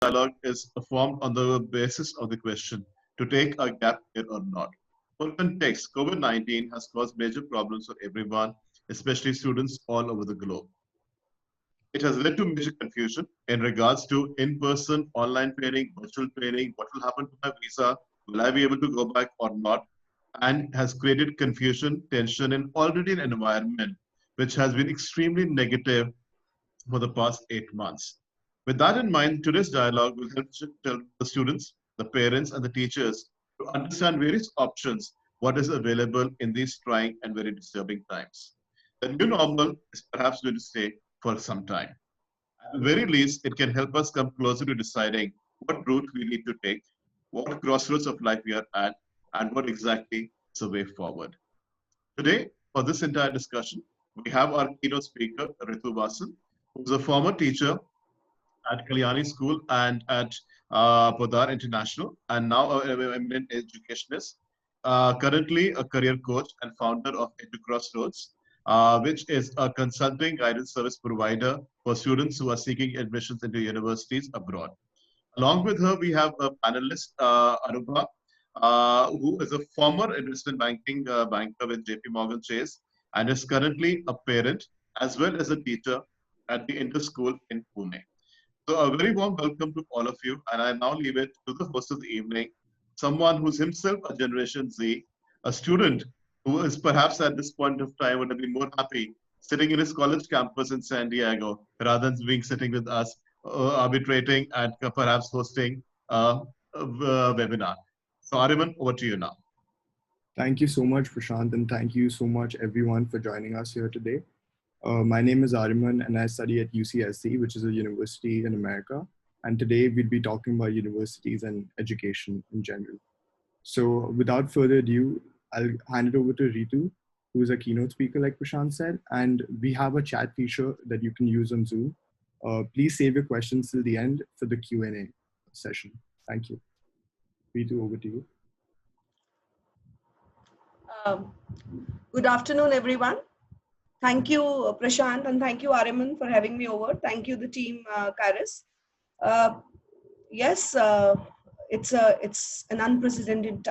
dialogue is formed on the basis of the question to take a gap year or not. For context, COVID-19 has caused major problems for everyone, especially students all over the globe. It has led to major confusion in regards to in-person, online training, virtual training, what will happen to my visa, will I be able to go back or not, and has created confusion, tension in already an environment which has been extremely negative for the past 8 months. With that in mind, today's dialogue will help tell the students, the parents, and the teachers to understand various options, what is available in these trying and very disturbing times. The new normal is perhaps going to stay for some time. At the very least, it can help us come closer to deciding what route we need to take, what crossroads of life we are at, and what exactly is the way forward. Today, for this entire discussion, we have our keynote speaker, Ritu Vasan, who's a former teacher at Kalyani School and at Podar International, and now an eminent educationist. Currently, a career coach and founder of EduCrossroads, which is a consulting guidance service provider for students who are seeking admissions into universities abroad. Along with her, we have a panelist, Anuba, who is a former investment banking banker with JP Morgan Chase and is currently a parent as well as a teacher at the Inter School in Pune. So a very warm welcome to all of you, and I now leave it to the host of the evening, someone who's himself a Generation Z, a student who is perhaps at this point of time would have been more happy sitting in his college campus in San Diego rather than being sitting with us, arbitrating and perhaps hosting a webinar. So Ariman, over to you now. Thank you so much, Prashant, and thank you so much everyone for joining us here today. My name is Ariman and I study at UCSC, which is a university in America. And today we'll be talking about universities and education in general. So without further ado, I'll hand it over to Ritu, who is a keynote speaker, like Prashant said. And we have a chat feature that you can use on Zoom. Please save your questions till the end for the Q&A session. Thank you. Ritu, over to you. Good afternoon, everyone. Thank you, Prashant, and thank you, Ariman, for having me over. Thank you, the team, Karis. Yes, it's an unprecedented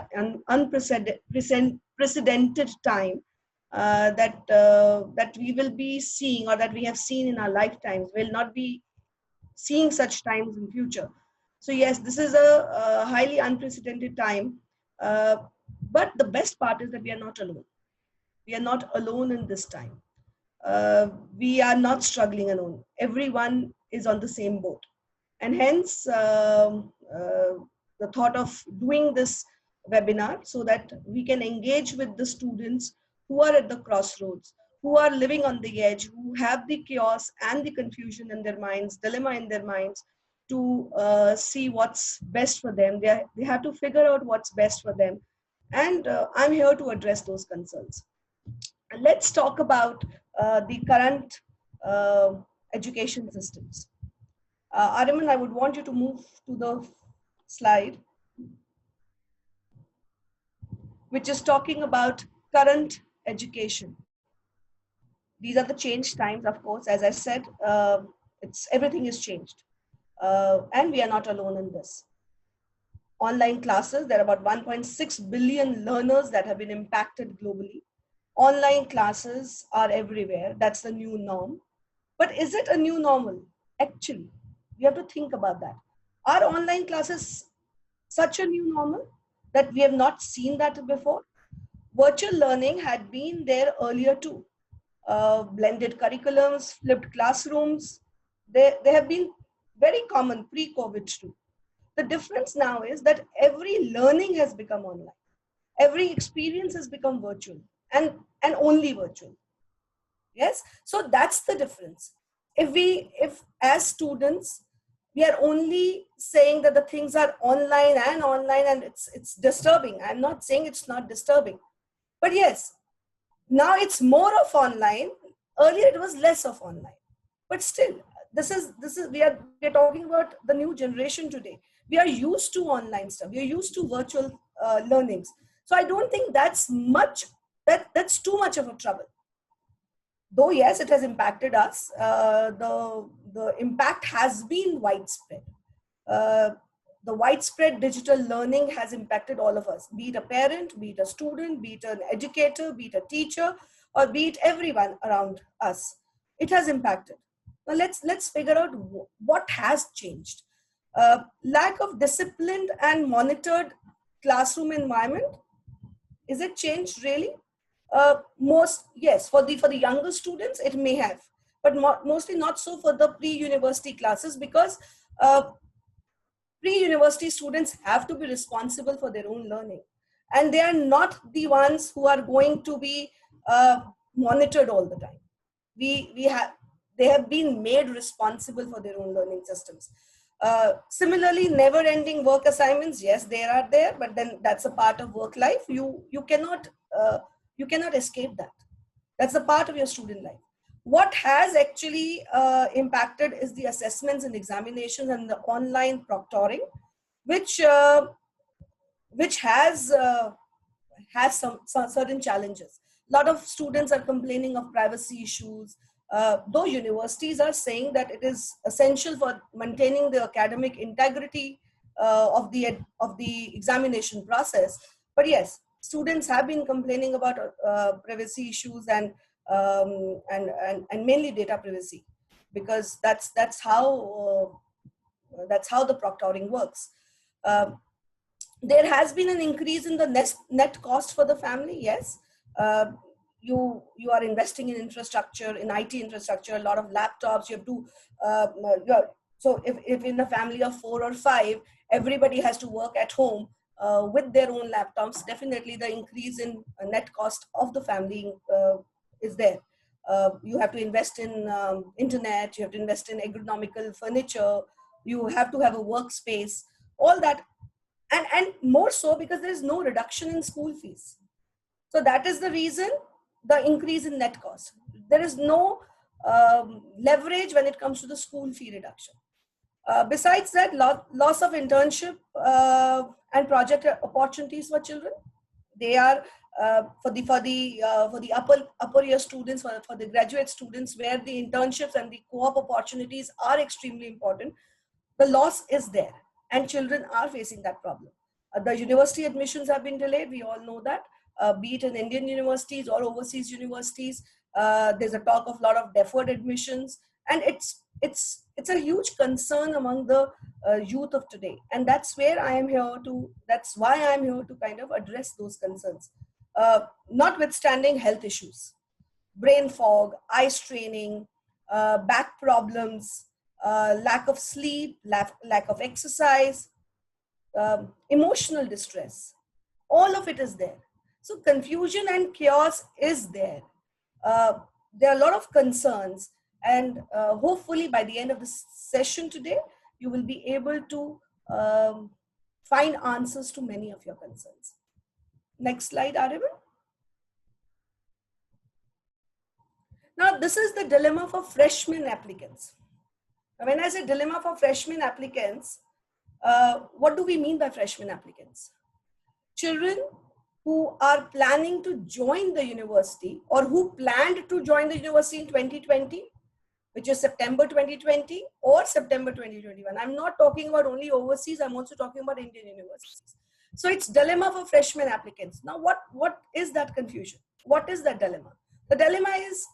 time that we will be seeing, or that we have seen in our lifetimes. We'll not be seeing such times in future. So yes, this is a highly unprecedented time. But the best part is that we are not alone. We are not alone in this time. We are not struggling alone. Everyone is on the same boat. And hence, the thought of doing this webinar so that we can engage with the students who are at the crossroads, who are living on the edge, who have the chaos and the confusion in their minds, dilemma in their minds, to see what's best for them. They have to figure out what's best for them. And I'm here to address those concerns. And let's talk about the current education systems. Ariman, I would want you to move to the slide, which is talking about current education. These are the changed times, of course. As I said, everything is changed. And we are not alone in this. Online classes, there are about 1.6 billion learners that have been impacted globally. Online classes are everywhere. That's the new norm. But is it a new normal? Actually, we have to think about that. Are online classes such a new normal that we have not seen that before? Virtual learning had been there earlier too. Blended curriculums, flipped classrooms, they have been very common pre-COVID too. The difference now is that every learning has become online. Every experience has become virtual and only virtual. Yes, so that's the difference. If as students, we are only saying that the things are online and it's disturbing. I'm not saying it's not disturbing, but yes, now it's more of online. Earlier it was less of online, but still, this is we are talking about the new generation today. We are used to online stuff. We are used to virtual learnings. So I don't think that's too much of a trouble. Though yes, it has impacted us. The impact has been widespread. the widespread digital learning has impacted all of us, be it a parent, be it a student, be it an educator, be it a teacher, or be it everyone around us. It has impacted. Now let's figure out what has changed. Lack of disciplined and monitored classroom environment. Is it changed really? Yes, for the younger students it may have, but mostly not so for the pre-university classes, because pre-university students have to be responsible for their own learning, and they are not the ones who are going to be monitored all the time. They have been made responsible for their own learning systems. Similarly, never-ending work assignments, yes, they are there, but then that's a part of work life. You cannot escape that. That's a part of your student life. What has actually impacted is the assessments and examinations and the online proctoring, which has some certain challenges. A lot of students are complaining of privacy issues, though universities are saying that it is essential for maintaining the academic integrity of the examination process. But yes, students have been complaining about privacy issues and mainly data privacy, because that's how the proctoring works. There has been an increase in the net cost for the family. Yes, you are investing in infrastructure, in IT infrastructure, a lot of laptops. You have to so if in a family of 4 or 5, everybody has to work at home with their own laptops. Definitely, the increase in net cost of the family is there. You have to invest in internet. You have to invest in ergonomical furniture. You have to have a workspace. All that. And more so because there is no reduction in school fees. So that is the reason, the increase in net cost. There is no leverage when it comes to the school fee reduction. Besides that, loss of internship and project opportunities for children. They are for the upper year students, for the graduate students, where the internships and the co-op opportunities are extremely important. The loss is there, and children are facing that problem. The university admissions have been delayed. We all know that, be it in Indian universities or overseas universities. There's a talk of a lot of deferred admissions, and it's a huge concern among the youth of today. And that's why I'm here to kind of address those concerns. Notwithstanding health issues, brain fog, eye straining, back problems, lack of sleep, lack of exercise, emotional distress, all of it is there. So confusion and chaos is there. There are a lot of concerns, and hopefully by the end of the session today, you will be able to find answers to many of your concerns. Next slide, Ariman. Now, this is the dilemma for freshman applicants. When I say dilemma for freshman applicants, what do we mean by freshman applicants? Children who are planning to join the university, or who planned to join the university in 2020, which is September 2020 or September 2021. I'm not talking about only overseas, I'm also talking about Indian universities. So it's dilemma for freshman applicants. Now, what is that confusion? What is that dilemma? The dilemma is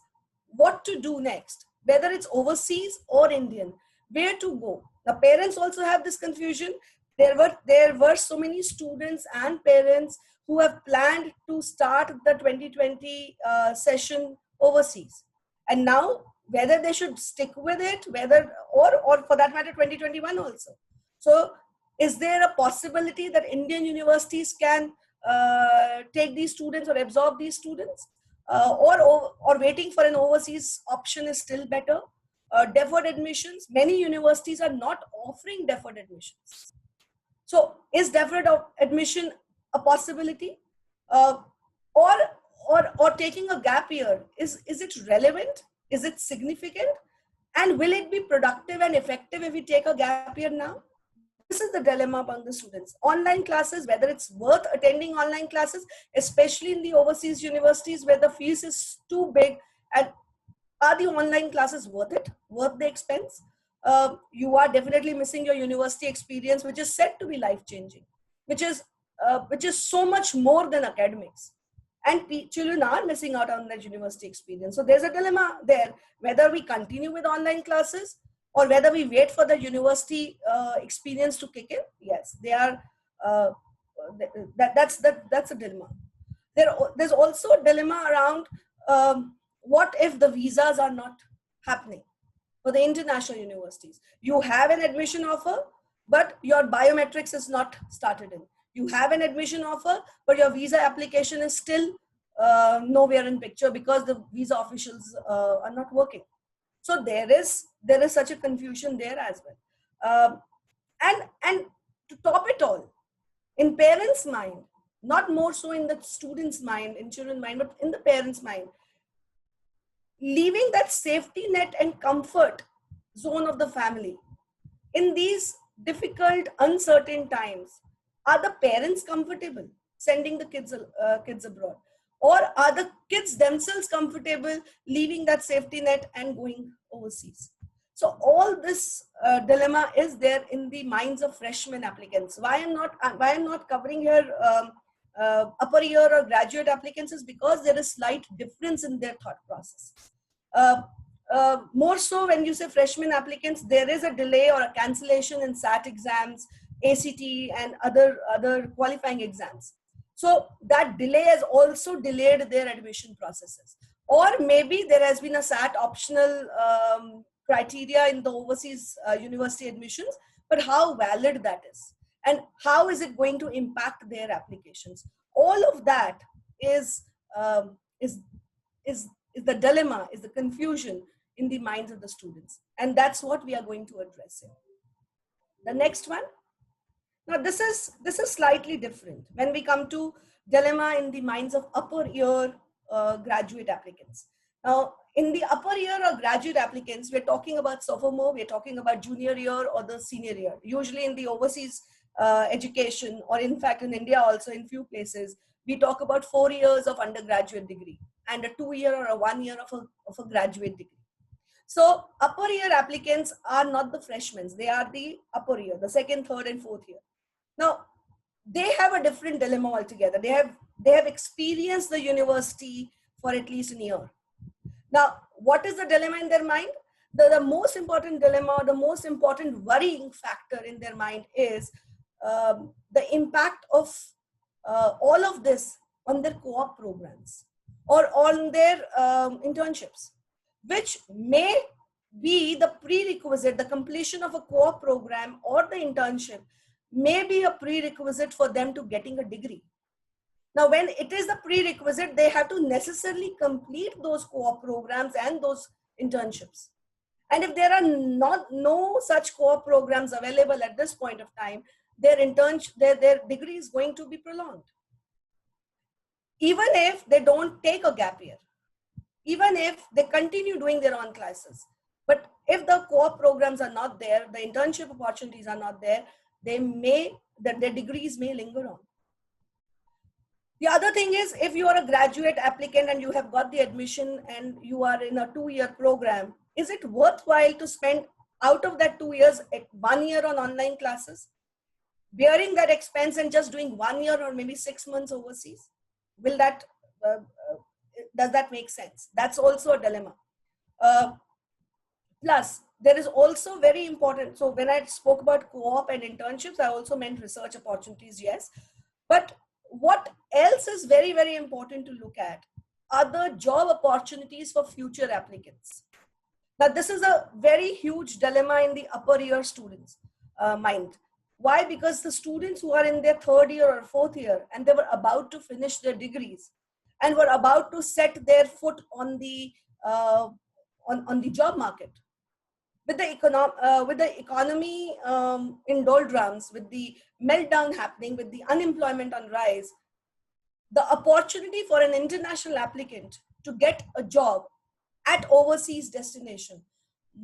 what to do next, whether it's overseas or Indian, where to go. The parents also have this confusion. There were so many students and parents who have planned to start the 2020 session overseas, and now whether they should stick with it, or for that matter 2021 also. So is there a possibility that Indian universities can take these students or absorb these students, or waiting for an overseas option is still better? Deferred admissions, many universities are not offering deferred admissions. So is deferred admission a possibility, or taking a gap year? Is it relevant? Is it significant? And will it be productive and effective if we take a gap year now? This is the dilemma among the students. Online classes, whether it's worth attending online classes, especially in the overseas universities where the fees is too big, and are the online classes worth it, worth the expense? you are definitely missing your university experience, which is said to be life-changing, which is so much more than academics. And children are missing out on that university experience. So there's a dilemma there, whether we continue with online classes or whether we wait for the university experience to kick in. Yes, they are. That's a dilemma. There's also a dilemma around what if the visas are not happening for the international universities. You have an admission offer, but your biometrics is not started in. You have an admission offer, but your visa application is still nowhere in picture because the visa officials are not working. So there is such a confusion there as well. And to top it all, in parents' mind, not more so in the students' mind, in children's mind, but in the parents' mind, leaving that safety net and comfort zone of the family in these difficult, uncertain times, are the parents comfortable sending the kids abroad? Or are the kids themselves comfortable leaving that safety net and going overseas? So all this dilemma is there in the minds of freshman applicants. Why I'm not covering here upper year or graduate applicants is because there is slight difference in their thought process. More so when you say freshman applicants, there is a delay or a cancellation in SAT exams, ACT, and other qualifying exams. So that delay has also delayed their admission processes. Or maybe there has been a SAT optional criteria in the overseas university admissions, but how valid that is and how is it going to impact their applications? All of that is the dilemma, is the confusion in the minds of the students. And that's what we are going to address here. The next one. Now this is slightly different when we come to dilemma in the minds of upper year graduate applicants. Now in the upper year or graduate applicants, we're talking about sophomore, we're talking about junior year or the senior year. Usually in the overseas education, or in fact in India also in few places, we talk about 4 years of undergraduate degree and a 2 year or a 1 year of a graduate degree. So upper year applicants are not the freshmen, they are the upper year, the second, third and fourth year. Now they have a different dilemma altogether. They have experienced the university for at least a year. Now what is the dilemma in their mind? The most important dilemma, the most important worrying factor in their mind is the impact of all of this on their co-op programs or on their internships, which may be the prerequisite. The completion of a co-op program or the internship may be a prerequisite for them to getting a degree. Now, when it is the prerequisite, they have to necessarily complete those co-op programs and those internships. And if there are no such co-op programs available at this point of time, their degree is going to be prolonged. Even if they don't take a gap year, even if they continue doing their own classes. But if the co-op programs are not there, the internship opportunities are not there, their degrees may linger on. The other thing is, if you are a graduate applicant and you have got the admission and you are in a 2-year program, is it worthwhile to spend out of that 2 years, 1 year on online classes, bearing that expense and just doing 1 year or maybe 6 months overseas? Will that, does that make sense? That's also a dilemma. Plus, there is also very important. So when I spoke about co-op and internships, I also meant research opportunities, yes. But what else is very, very important to look at are the job opportunities for future applicants. Now, this is a very huge dilemma in the upper year students' mind. Why? Because the students who are in their 3rd year or 4th year and they were about to finish their degrees and were about to set their foot on the job market. With the economy in doldrums, with the meltdown happening, with the unemployment on rise, the opportunity for an international applicant to get a job at overseas destination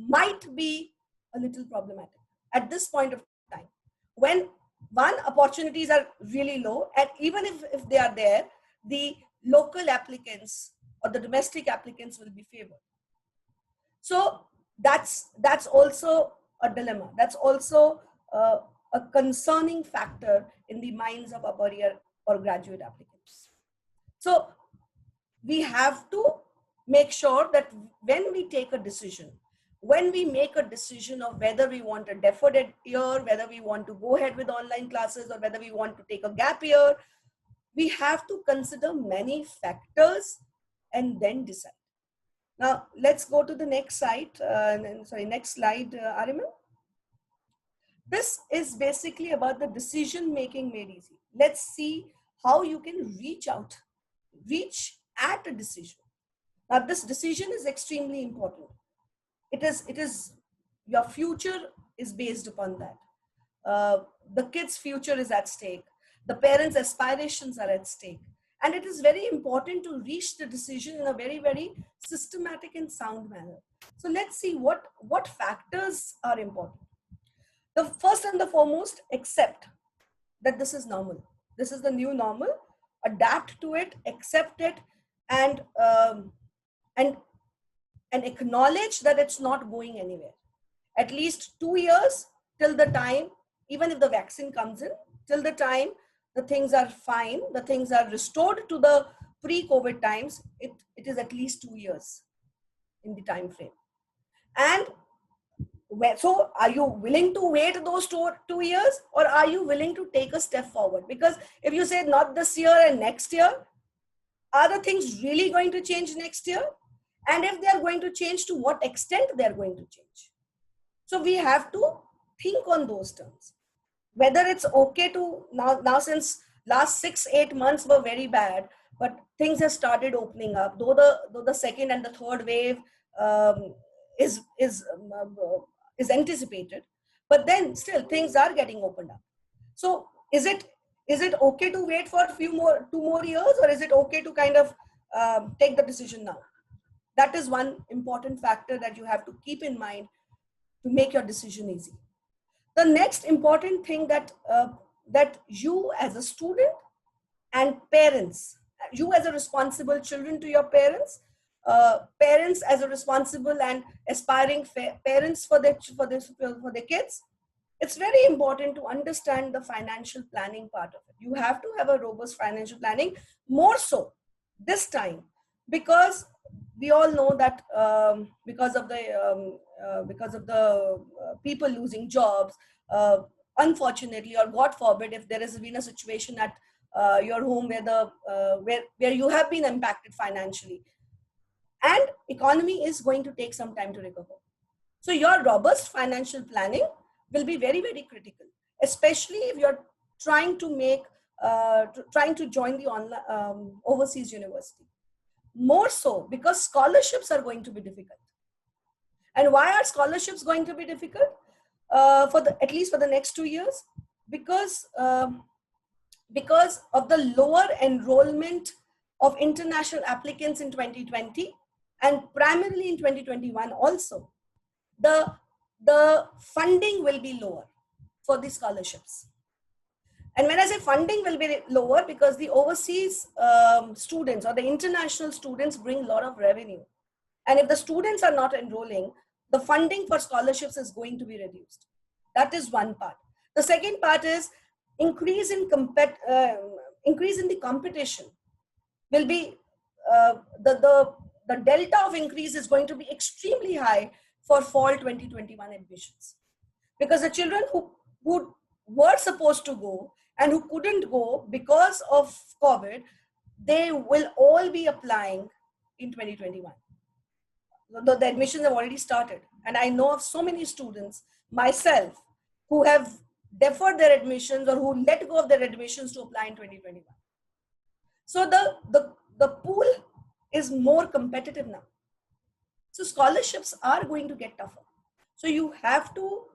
might be a little problematic at this point of time. When opportunities are really low, and even if they are there, the local applicants or the domestic applicants will be favored. So that's also a dilemma. That's also a concerning factor in the minds of upper year or graduate applicants. So we have to make sure that when we take a decision, when we make a decision of whether we want a deferred year, whether we want to go ahead with online classes, or whether we want to take a gap year, we have to consider many factors and then decide. Now, let's go to the next slide. Next slide, Ariman. This is basically about the decision making made easy. Let's see how you can reach at a decision. Now, this decision is extremely important. It is your future is based upon that. The kid's future is at stake. The parents' aspirations are at stake. And it is very important to reach the decision in a very, very systematic and sound manner. So let's see what factors are important. The first and the foremost, accept that this is normal. This is the new normal. Adapt to it, accept it, and acknowledge that it's not going anywhere. At least 2 years till the time, even if the vaccine comes in, till the time the things are fine, the things are restored to the pre-COVID times, it is at least 2 years in the time frame. And so are you willing to wait those 2 years, or are you willing to take a step forward? Because if you say not this year and next year, are the things really going to change next year? And if they are going to change, to what extent they are going to change? So we have to think on those terms. Whether it's okay to, now since last 6-8 months were very bad, but things have started opening up, though the second and the third wave is anticipated, but then still things are getting opened up. So is it okay to wait for 2 more years, or is it okay to kind of take the decision now? That is one important factor that you have to keep in mind to make your decision easy. The next important thing that you as a student and parents, you as a responsible children to your parents, parents as a responsible and aspiring parents for their kids, it's very important to understand the financial planning part of it. You have to have a robust financial planning, more so this time, because we all know that because of the people losing jobs, unfortunately, or God forbid, if there has been a situation at your home where you have been impacted financially, and economy is going to take some time to recover. So your robust financial planning will be very, very critical, especially if you're trying to join the online overseas university. More so because scholarships are going to be difficult. And why are scholarships going to be difficult? At least for the next 2 years, because of the lower enrollment of international applicants in 2020 and primarily in 2021 also. The funding will be lower for the scholarships. And when I say funding will be lower, because the overseas students or the international students bring a lot of revenue. And if the students are not enrolling, the funding for scholarships is going to be reduced. That is one part. The second part is increase in the competition will be, the delta of increase is going to be extremely high for fall 2021 admissions. Because the children who were supposed to go and who couldn't go because of COVID, they will all be applying in 2021. The admissions have already started. And I know of so many students, myself, who have deferred their admissions or who let go of their admissions to apply in 2021. So the pool is more competitive now. So scholarships are going to get tougher. So you have to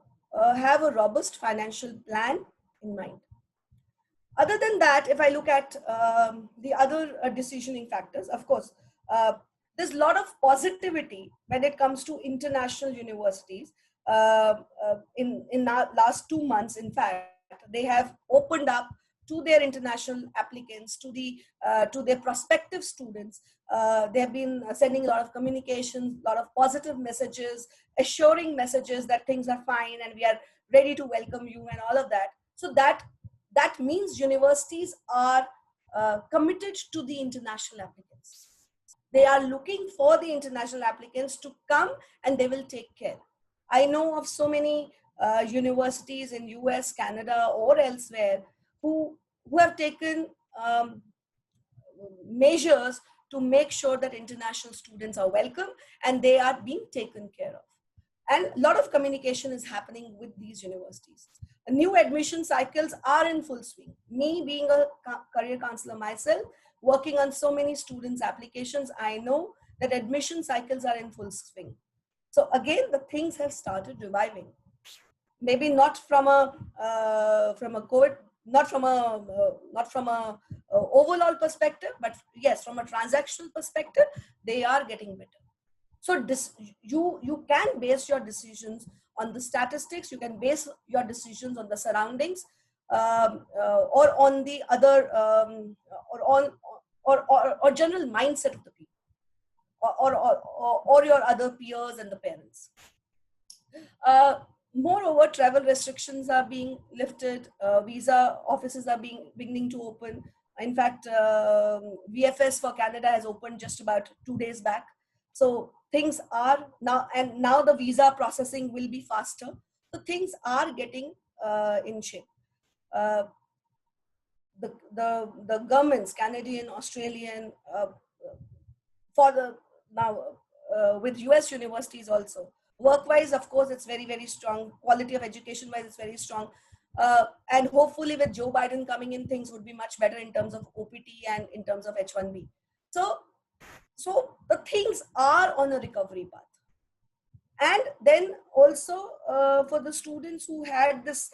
have a robust financial plan in mind. Other than that, if I look at the other decisioning factors, of course, there's a lot of positivity when it comes to international universities. In the last 2 months, in fact, they have opened up to their international applicants, to their prospective students. They have been sending a lot of communications, a lot of positive messages, assuring messages that things are fine and we are ready to welcome you and all of that. So that means universities are committed to the international applicants. They are looking for the international applicants to come and they will take care. I know of so many universities in US, Canada, or elsewhere who have taken measures to make sure that international students are welcome and they are being taken care of. And a lot of communication is happening with these universities. New admission cycles are in full swing. Me being a career counselor myself, working on so many students' applications, I know that admission cycles are in full swing. So again, the things have started reviving. Maybe not from a COVID, not from a overall perspective, but yes, from a transactional perspective, they are getting better. So you can base your decisions on the statistics. You can base your decisions on the surroundings, or on the other, or general mindset of the people, or your other peers and the parents. Moreover, travel restrictions are being lifted. Visa offices are beginning to open. In fact, VFS for Canada has opened just about 2 days back. So things are now the visa processing will be faster. So things are getting in shape. The governments, Canadian, Australian, with US universities also. Work-wise, of course, it's very, very strong. Quality of education-wise, it's very strong. And hopefully with Joe Biden coming in, things would be much better in terms of OPT and in terms of H-1B. So the things are on a recovery path. And then also for the students who had this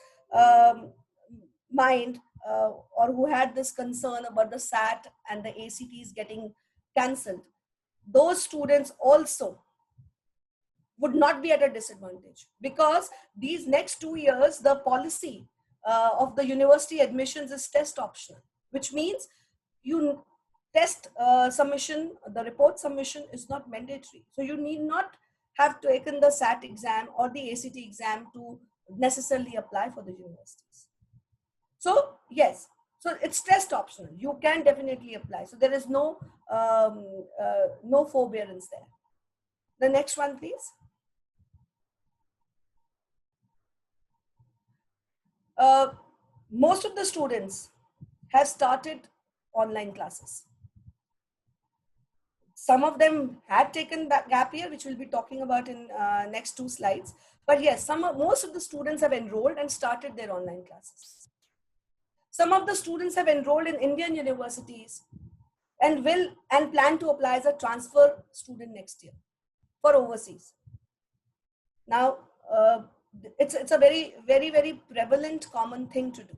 mind or who had this concern about the SAT and the ACTs getting cancelled, those students also would not be at a disadvantage, because these next 2 years, the policy of the university admissions is test optional, which means you test submission, the report submission is not mandatory. So you need not have taken the SAT exam or the ACT exam to necessarily apply for the universities. So yes, so it's test optional. You can definitely apply. So there is no forbearance there. The next one, please. Most of the students have started online classes. Some of them had taken that gap year, which we'll be talking about in next 2 slides. But yes, most of the students have enrolled and started their online classes. Some of the students have enrolled in Indian universities and plan to apply as a transfer student next year for overseas. Now, it's a very, very, very prevalent common thing to do.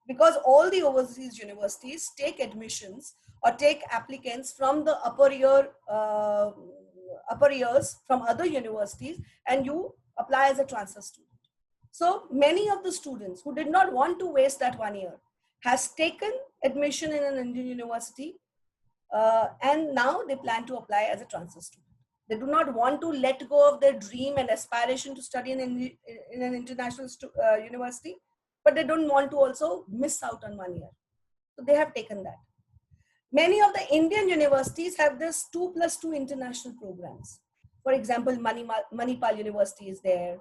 Because all the overseas universities take admissions or take applicants from the upper years from other universities, and you apply as a transfer student. So many of the students who did not want to waste that 1 year has taken admission in an Indian university, and now they plan to apply as a transfer student. They do not want to let go of their dream and aspiration to study in an international university, but they don't want to also miss out on 1 year. So they have taken that. Many of the Indian universities have this 2+2 international programs. For example, Manipal University is there,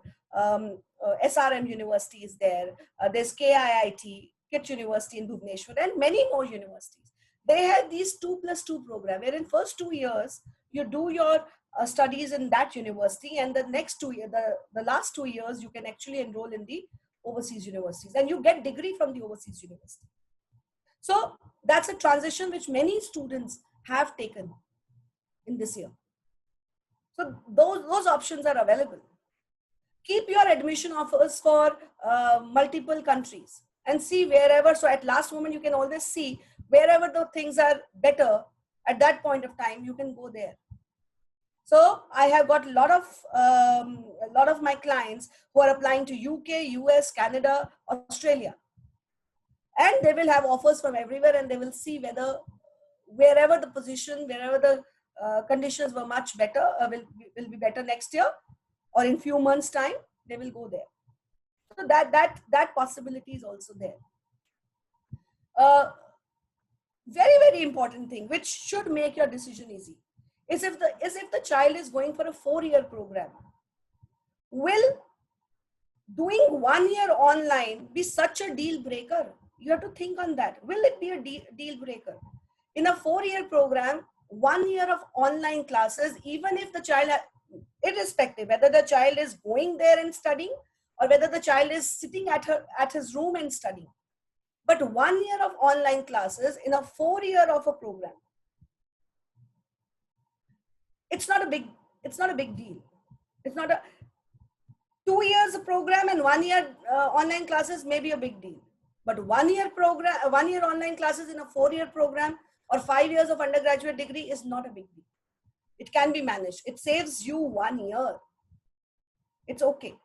SRM University is there, there's KIIT, KIT University in Bhubaneswar, and many more universities. They have these 2+2 program, where in first 2 years, you do your studies in that university, and the next 2 years, the last 2 years, you can actually enroll in the overseas universities, and you get degree from the overseas university. So that's a transition which many students have taken in this year. So those options are available. Keep your admission offers for multiple countries and see wherever. So at last moment, you can always see wherever the things are better at that point of time, you can go there. So I have got a lot of my clients who are applying to UK, US, Canada, Australia. And they will have offers from everywhere, and they will see whether wherever the position, wherever the conditions were much better, will be better next year, or in few months time, they will go there. So that possibility is also there. Very important thing which should make your decision easy is if the child is going for a 4-year program, will doing 1 year online be such a deal breaker? You have to think on that. Will it be a deal breaker? In a 4-year program, 1 year of online classes, even if the child, irrespective whether the child is going there and studying or whether the child is sitting at his room and studying, but 1 year of online classes in a 4-year of a program, it's not a big deal. It's not a 2 years of program and 1 year online classes may be a big deal. But 1 year program, 1 year online classes in a 4-year program or 5 years of undergraduate degree is not a big deal. It can be managed. It saves you 1 year. It's okay.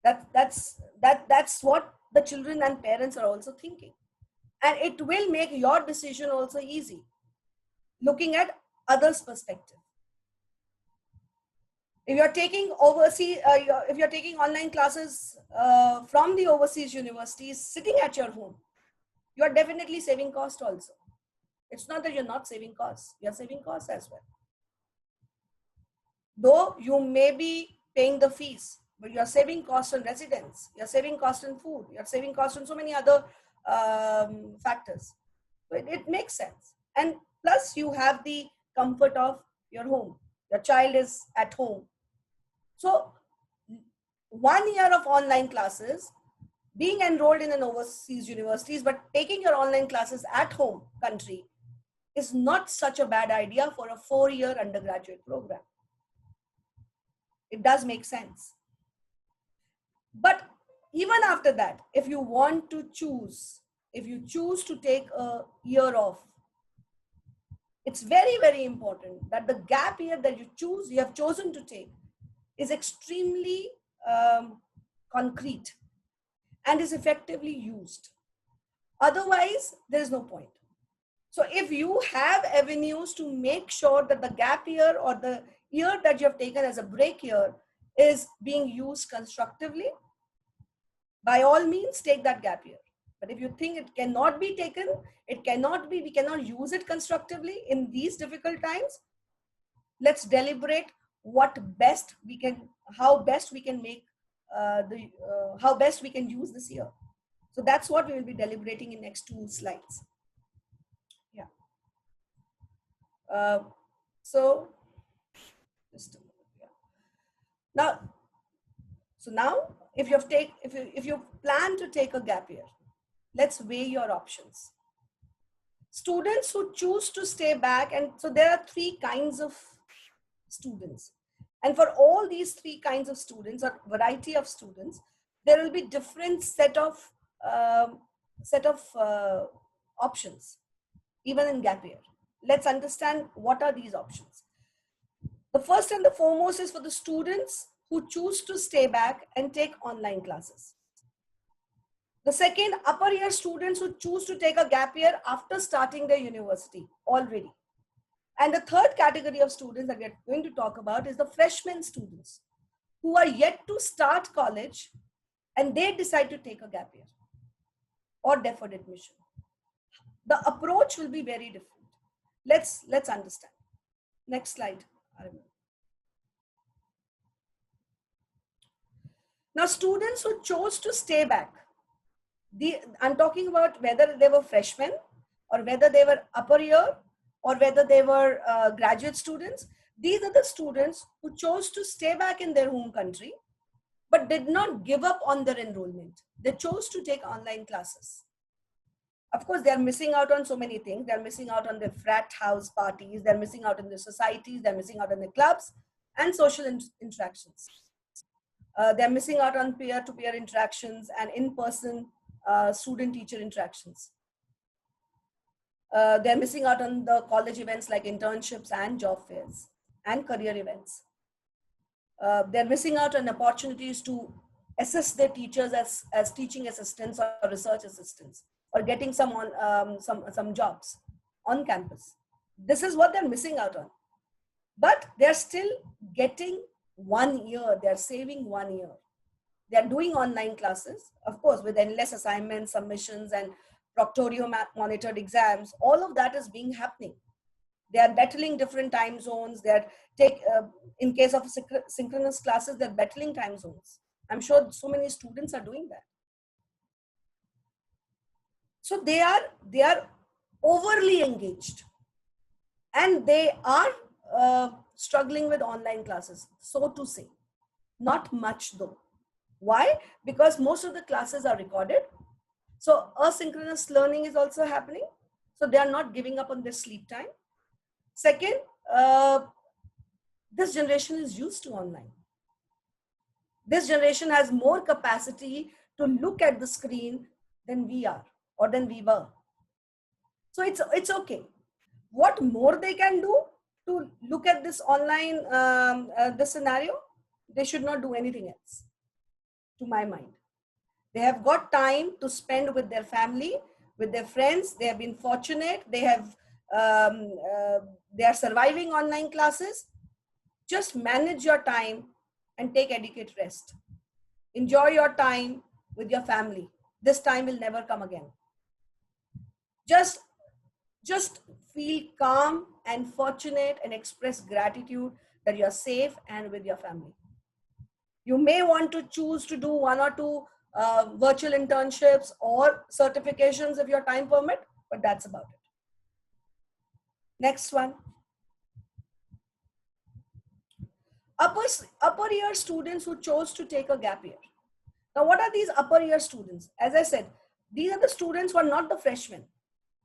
That's what the children and parents are also thinking. And it will make your decision also easy, looking at others' perspective. If you're taking overseas, if you're taking online classes from the overseas universities sitting at your home, you are definitely saving cost also. It's not that you're not saving costs, you're saving costs as well. Though you may be paying the fees, but you're saving cost on residence, you're saving cost on food, you're saving cost on so many other factors. So it makes sense. And plus you have the comfort of your home. Your child is at home. So 1 year of online classes, being enrolled in an overseas universities, but taking your online classes at home country is not such a bad idea for a 4-year undergraduate program. It does make sense. But even after that, if you want to choose, if you choose to take a year off, it's very important that the gap year that you have chosen to take is extremely concrete and is effectively used. Otherwise, there is no point. So if you have avenues to make sure that the gap year or the year that you have taken as a break year is being used constructively, by all means, take that gap year. But if you think it cannot be taken, we cannot use it constructively in these difficult times, let's deliberate how best we can make how best we can use this year. So that's what we will be deliberating in next 2 slides. Yeah. So just a moment. Yeah. Now, if you plan to take a gap year, let's weigh your options. Students who choose to stay back, and so there are 3 kinds of students. And for all these 3 kinds of students or variety of students, there will be different set of options, even in gap year. Let's understand what are these options. The first and the foremost is for the students who choose to stay back and take online classes. The second, upper year students who choose to take a gap year after starting their university already. And the third category of students that we are going to talk about is the freshman students who are yet to start college and they decide to take a gap year or deferred admission. The approach will be very different. Let's understand. Next slide. Now, students who chose to stay back, I'm talking about whether they were freshmen or whether they were upper year or whether they were graduate students. These are the students who chose to stay back in their home country, but did not give up on their enrollment. They chose to take online classes. Of course, they're missing out on so many things. They're missing out on their frat house parties. They're missing out on their societies. They're missing out on their clubs and social interactions. They're missing out on peer-to-peer interactions and in-person student-teacher interactions. They're missing out on the college events like internships and job fairs and career events. They're missing out on opportunities to assist their teachers as teaching assistants or research assistants, or getting some on some jobs on campus. This is what they're missing out on. But they're still getting 1 year. They're saving 1 year. They're doing online classes, of course, with endless assignments, submissions, and proctorio monitored exams. All of that is being happening. They are battling different time zones. They're in case of synchronous classes, they're battling time zones. I'm sure so many students are doing that. So they are overly engaged, and they are struggling with online classes, so to say. Not much though. Why? Because most of the classes are recorded. So asynchronous learning is also happening. So they are not giving up on their sleep time. Second, this generation is used to online. This generation has more capacity to look at the screen than we are, or than we were. So it's okay. What more they can do to look at this online, this scenario? They should not do anything else, to my mind. They have got time to spend with their family, with their friends. They have been fortunate. They are surviving online classes. Just manage your time and take adequate rest. Enjoy your time with your family. This time will never come again. Just feel calm and fortunate and express gratitude that you're safe and with your family. You may want to choose to do 1 or 2 virtual internships or certifications if your time permit, but that's about it. Next one. Upper year students who chose to take a gap year. Now, what are these upper year students? As I said, these are the students who are not the freshmen.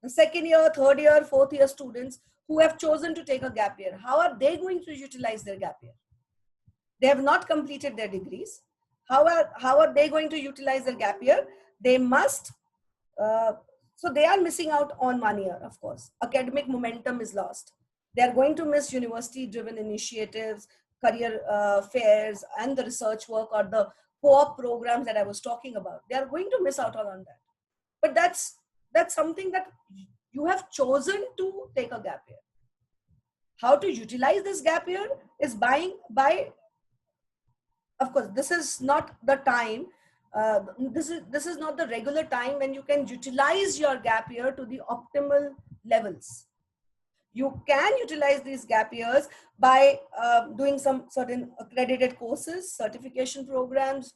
The second year, third year, fourth year students who have chosen to take a gap year. How are they going to utilize their gap year? They have not completed their degrees. How are they going to utilize their gap year? They must, so they are missing out on 1 year, of course. Academic momentum is lost. They are going to miss university-driven initiatives, career fairs, and the research work or the co-op programs that I was talking about. They are going to miss out on that. But that's something that you have chosen to take a gap year. How to utilize this gap year is of course, this is not the time. This is not the regular time when you can utilize your gap year to the optimal levels. You can utilize these gap years by doing some certain accredited courses, certification programs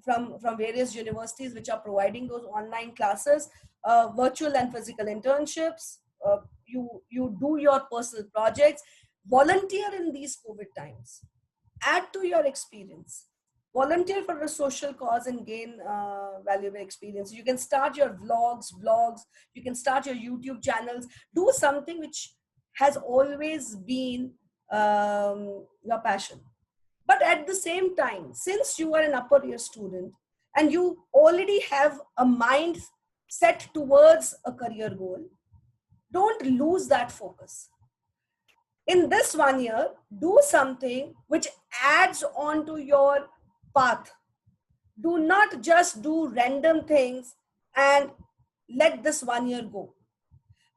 from various universities which are providing those online classes, virtual and physical internships. You do your personal projects, volunteer in these COVID times. Add to your experience. Volunteer for a social cause and gain valuable experience. You can start your vlogs, blogs. You can start your YouTube channels. Do something which has always been your passion. But at the same time, since you are an upper year student and you already have a mind set towards a career goal, don't lose that focus. In this 1 year, do something which adds on to your path. Do not just do random things and let this 1 year go.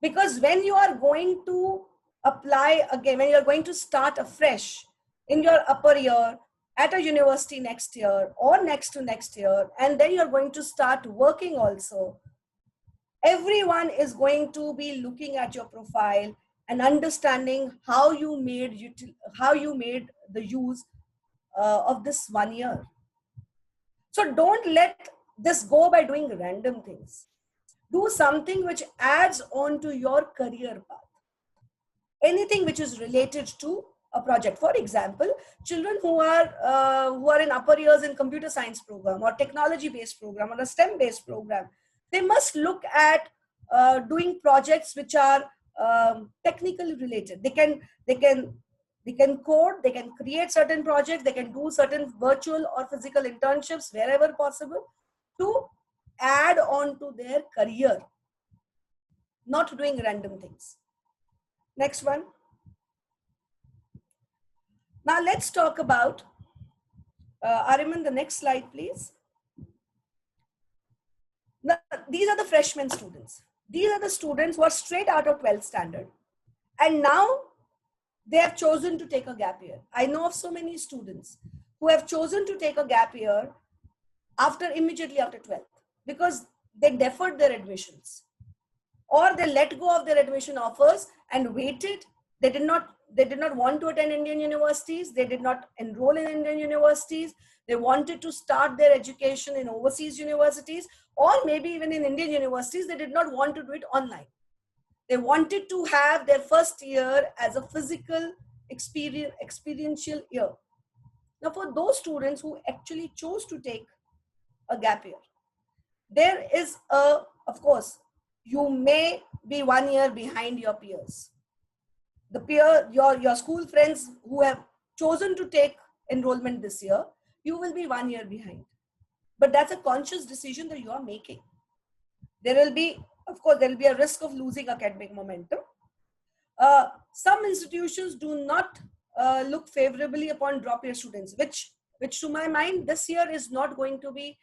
Because when you are going to apply again, when you're going to start afresh in your upper year at a university next year or next to next year, and then you're going to start working also, everyone is going to be looking at your profile and understanding how you made the use of this 1 year. So don't let this go by doing random things. Do something which adds on to your career path. Anything which is related to a project. For example, children who are in upper years in computer science program or technology-based program or a STEM-based program, they must look at doing projects which are technically related. They can code, they can create certain projects, they can do certain virtual or physical internships wherever possible to add on to their career, not doing random things. Next one. Now let's talk about Ariman, the next slide, please. Now, these are the freshman students. These are the students who are straight out of 12th standard. And now they have chosen to take a gap year. I know of so many students who have chosen to take a gap year immediately after 12th because they deferred their admissions, or they let go of their admission offers and waited. They did not want to attend Indian universities. They did not enroll in Indian universities. They wanted to start their education in overseas universities, or maybe even in Indian universities. They did not want to do it online. They wanted to have their first year as a physical experiential year. Now, for those students who actually chose to take a gap year, there is of course, you may be 1 year behind your peers. Your school friends who have chosen to take enrollment this year, you will be 1 year behind. But that's a conscious decision that you are making. There will be, of course, there will be a risk of losing academic momentum. Some institutions do not look favorably upon drop year students, which to my mind, this year is not going to be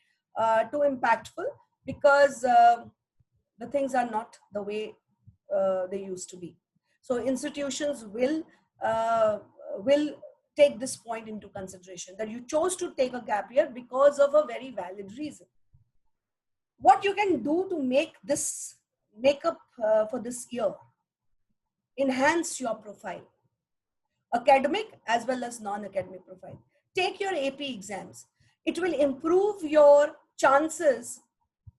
too impactful because the things are not the way they used to be. So institutions will take this point into consideration, that you chose to take a gap year because of a very valid reason. What you can do to make up for this year: enhance your profile, academic as well as non-academic profile. Take your AP exams. It will improve your chances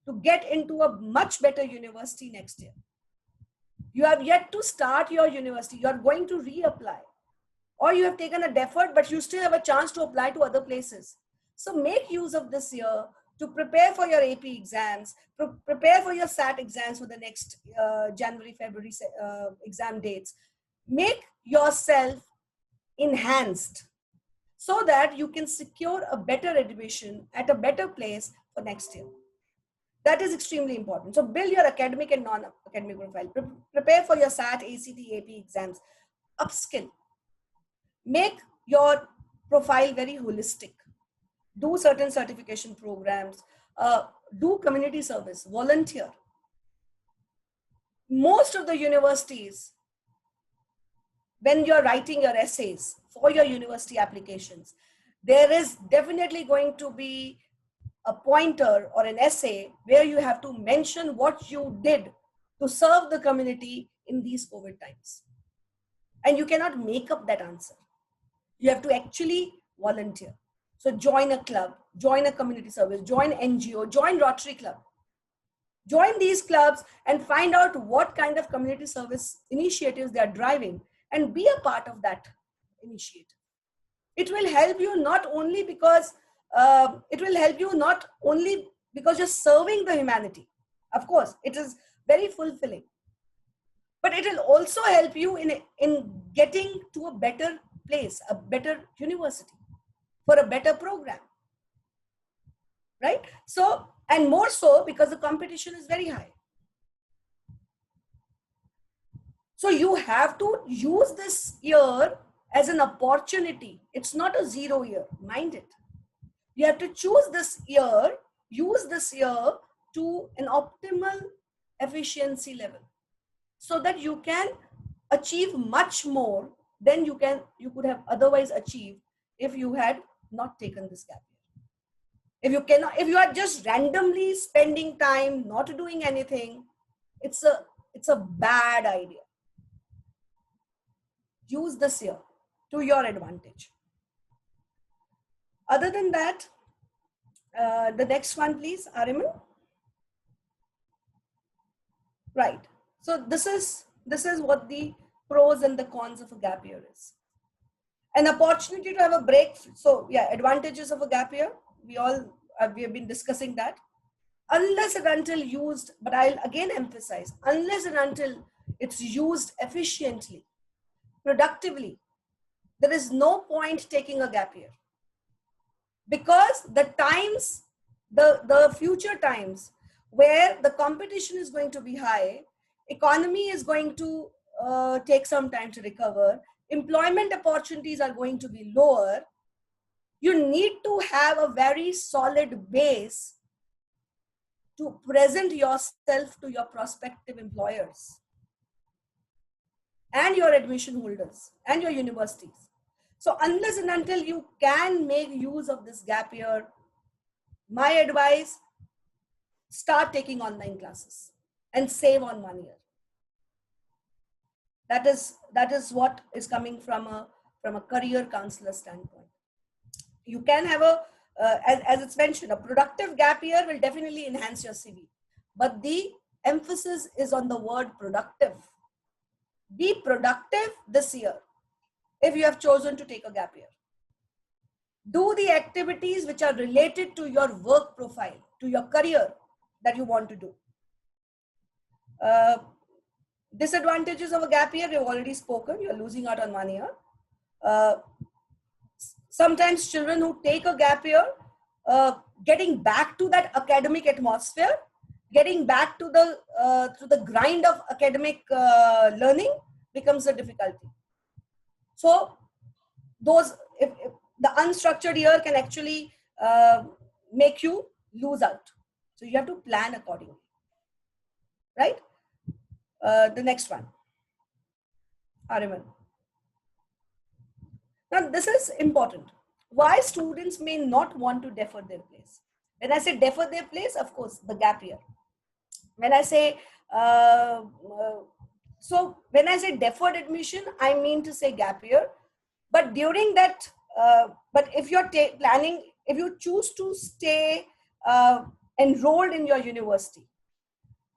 to get into a much better university next year. You have yet to start your university. You are going to reapply, or you have taken a deferred, but you still have a chance to apply to other places. So make use of this year to prepare for your AP exams, prepare for your SAT exams for the next January, February exam dates. Make yourself enhanced so that you can secure a better admission at a better place for next year. That is extremely important. So build your academic and non-academic profile. Prepare for your SAT, ACT, AP exams. Upskill. Make your profile very holistic. Do certain certification programs. Do community service. Volunteer. Most of the universities, when you're writing your essays for your university applications, there is definitely going to be a pointer or an essay where you have to mention what you did to serve the community in these COVID times. And you cannot make up that answer. You have to actually volunteer. So join a club, join a community service, join NGO, join Rotary Club. Join these clubs and find out what kind of community service initiatives they are driving and be a part of that initiative. It will help you not only because you're serving the humanity. Of course, it is very fulfilling. But it will also help you in getting to a better place, a better university, for a better program. Right? So, and more so because the competition is very high. So you have to use this year as an opportunity. It's not a 0 year, mind it. You have to choose this year, use this year to an optimal efficiency level so that you can achieve much more than you could have otherwise achieved if you had not taken this gap year. If you are just randomly spending time, not doing anything, it's a bad idea. Use this year to your advantage. Other than that, the next one, please, Ariman. Right. So this is what the pros and the cons of a gap year is. An opportunity to have a break. So yeah, advantages of a gap year. We have been discussing that. Unless and until used, but I'll again emphasize, unless and until it's used efficiently, productively, there is no point taking a gap year. Because the future times where the competition is going to be high, economy is going to take some time to recover, employment opportunities are going to be lower, You need to have a very solid base to present yourself to your prospective employers and your admission holders and your universities. So unless and until you can make use of this gap year, my advice, start taking online classes and save on 1 year. That is what is coming from a career counselor standpoint. You can have as it's mentioned, a productive gap year will definitely enhance your CV. But the emphasis is on the word productive. Be productive this year if you have chosen to take a gap year. Do the activities which are related to your work profile, to your career that you want to do. Disadvantages of a gap year, we've already spoken. You're losing out on 1 year. Sometimes children who take a gap year, getting back to that academic atmosphere, getting back to the grind of academic learning becomes a difficulty. So if the unstructured year can actually make you lose out. So you have to plan accordingly, right? The next one, Ariman. Now this is important. Why students may not want to defer their place. When I say defer their place, of course, the gap year. When I say, when I say deferred admission, I mean to say gap year. But during that, but if you're planning, if you choose to stay enrolled in your university,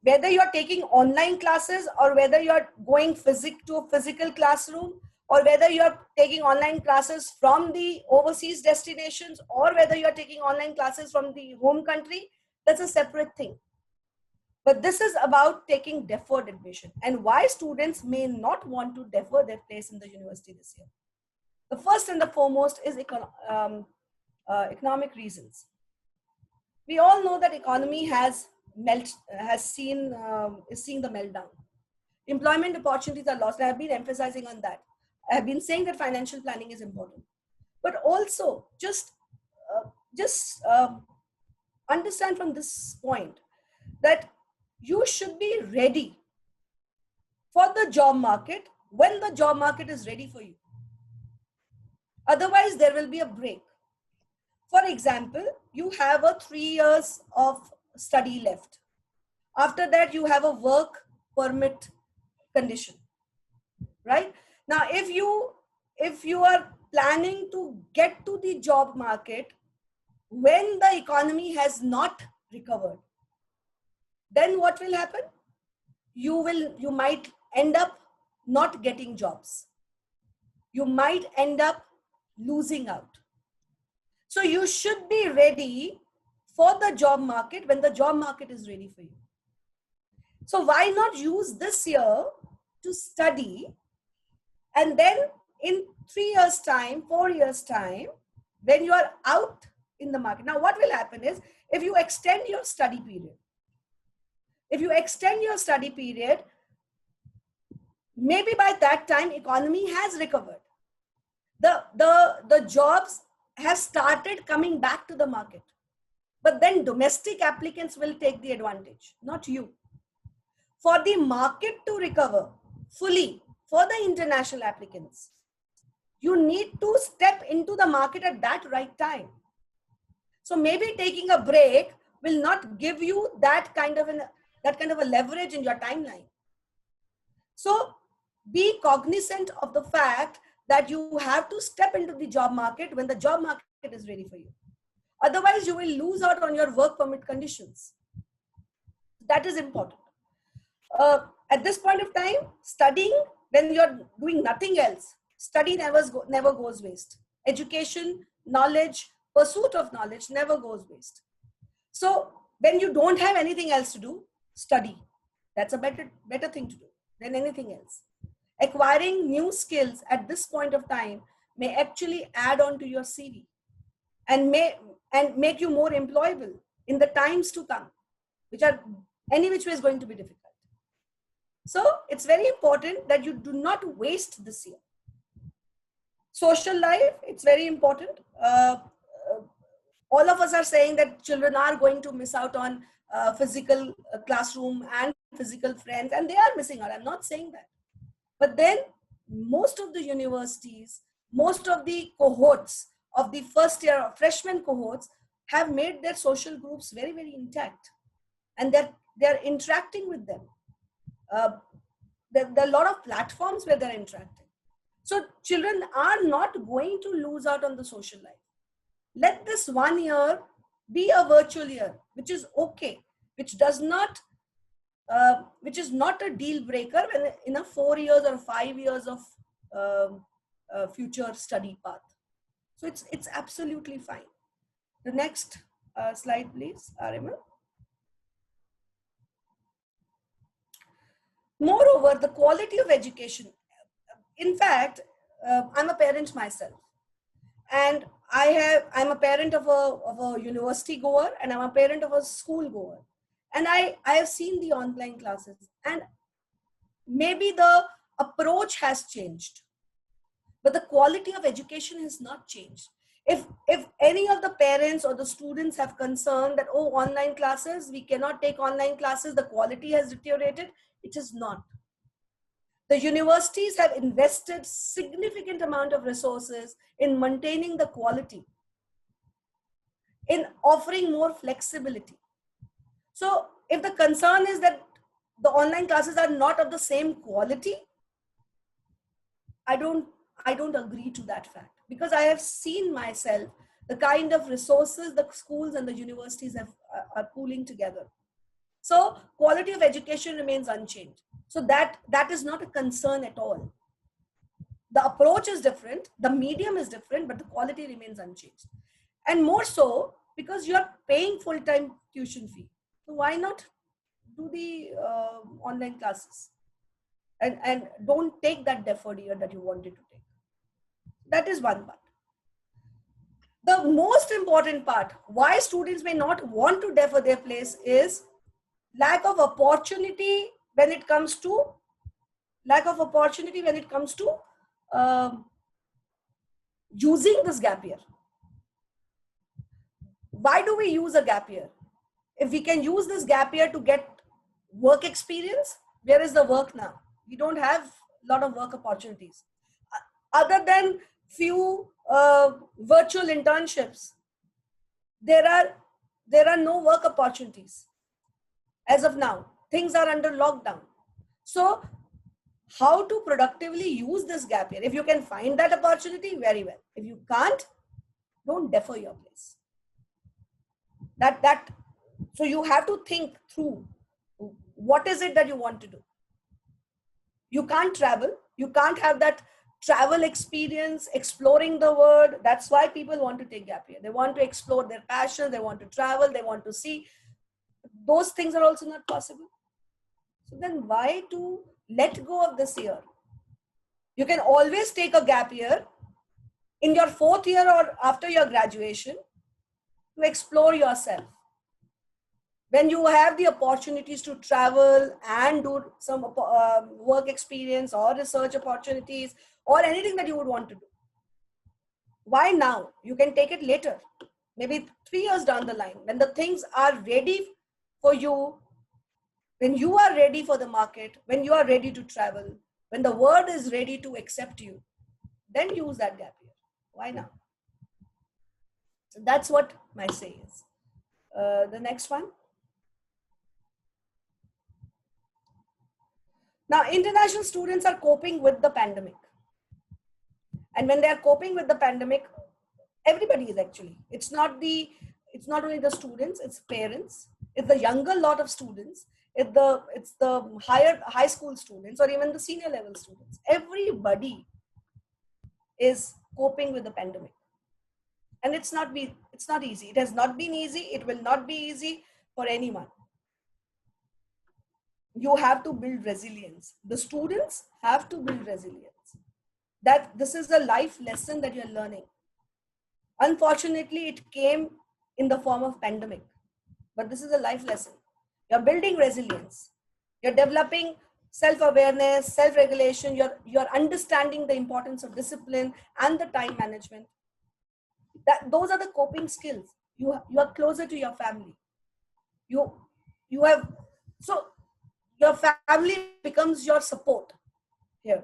whether you're taking online classes or whether you're going to a physical classroom, or whether you're taking online classes from the overseas destinations, or whether you're taking online classes from the home country, that's a separate thing. But this is about taking deferred admission and why students may not want to defer their place in the university this year. The first and the foremost is economic reasons. We all know that economy is seeing the meltdown. Employment opportunities are lost. I have been emphasizing on that. I have been saying that financial planning is important, but also just understand from this point that you should be ready for the job market when the job market is ready for you. Otherwise, there will be a break. For example, you have a 3 years of study left. After that, you have a work permit condition, right? Now, if you are planning to get to the job market when the economy has not recovered, then what will happen? You might end up not getting jobs. You might end up losing out. So you should be ready for the job market when the job market is ready for you. So why not use this year to study, and then in 3 years time, 4 years time, when you are out in the market. Now what will happen is, if you extend your study period, maybe by that time economy has recovered. The jobs have started coming back to the market. But then domestic applicants will take the advantage, not you. For the market to recover fully, for the international applicants, you need to step into the market at that right time. So maybe taking a break will not give you that kind of a leverage in your timeline. So be cognizant of the fact that you have to step into the job market when the job market is ready for you. Otherwise, you will lose out on your work permit conditions. That is important. At this point of time, studying, when you're doing nothing else, study never goes waste. Education, knowledge, pursuit of knowledge never goes waste. So when you don't have anything else to do, study. That's a better thing to do than anything else. Acquiring new skills at this point of time may actually add on to your CV and make you more employable in the times to come, which are any which way is going to be difficult. So it's very important that you do not waste this year. Social life, it's very important. All of us are saying that children are going to miss out on physical classroom and physical friends, and they are missing out. I'm not saying that. But then most of the universities, most of the cohorts of the first year freshman cohorts have made their social groups very, very intact. And they're interacting with them. There are a lot of platforms where they're interacting. So children are not going to lose out on the social life. Let this 1 year be a virtual year, which is okay, which does not, which is not a deal breaker in a 4 years or 5 years of future study path. So it's absolutely fine. The next slide, please, Ariman. Moreover, the quality of education. In fact, I'm a parent myself, and I'm a parent of a university goer, and I'm a parent of a school goer, and I have seen the online classes, and maybe the approach has changed, but the quality of education has not changed. If any of the parents or the students have concern that, oh, online classes, we cannot take online classes, the quality has deteriorated, it is not. The universities have invested significant amount of resources in maintaining the quality, in offering more flexibility. So if the concern is that the online classes are not of the same quality, I don't agree to that fact, because I have seen myself the kind of resources the schools and the universities are pooling together. So quality of education remains unchanged. So that is not a concern at all. The approach is different, the medium is different, but the quality remains unchanged. And more so because you are paying full-time tuition fee. So why not do the online classes? And don't take that deferred year that you wanted to take. That is one part. The most important part, why students may not want to defer their place, is lack of opportunity when it comes to using this gap year. Why do we use a gap year? If we can use this gap year to get work experience, where is the work now? We don't have a lot of work opportunities. Other than few virtual internships, there are no work opportunities. As of now, things are under lockdown. So how to productively use this gap year? If you can find that opportunity, very well. If you can't, don't defer your place. So you have to think through, what is it that you want to do? You can't travel. You can't have that travel experience, exploring the world. That's why people want to take gap year. They want to explore their passion. They want to travel. They want to see. Those things are also not possible. So then why to let go of this year? You can always take a gap year in your 4th year or after your graduation to explore yourself. When you have the opportunities to travel and do some work experience or research opportunities or anything that you would want to do. Why now? You can take it later, maybe 3 years down the line, when the things are ready for you, when you are ready for the market, when you are ready to travel, when the world is ready to accept you, then use that gap year. Why now? So that's what my say is. The next one. Now, international students are coping with the pandemic. And when they are coping with the pandemic, everybody is actually, it's not only the students, it's parents, it's the younger lot of students, it's the high school students, or even the senior level students. Everybody is coping with the pandemic. And it's not easy. It has not been easy. It will not be easy for anyone. You have to build resilience. The students have to build resilience. That this is a life lesson that you're learning. Unfortunately, it came in the form of pandemic, but this is a life lesson. You're building resilience. You're developing self-awareness, self-regulation, you're understanding the importance of discipline and the time management. Those are the coping skills. You are closer to your family. You you have, so your family becomes your support here.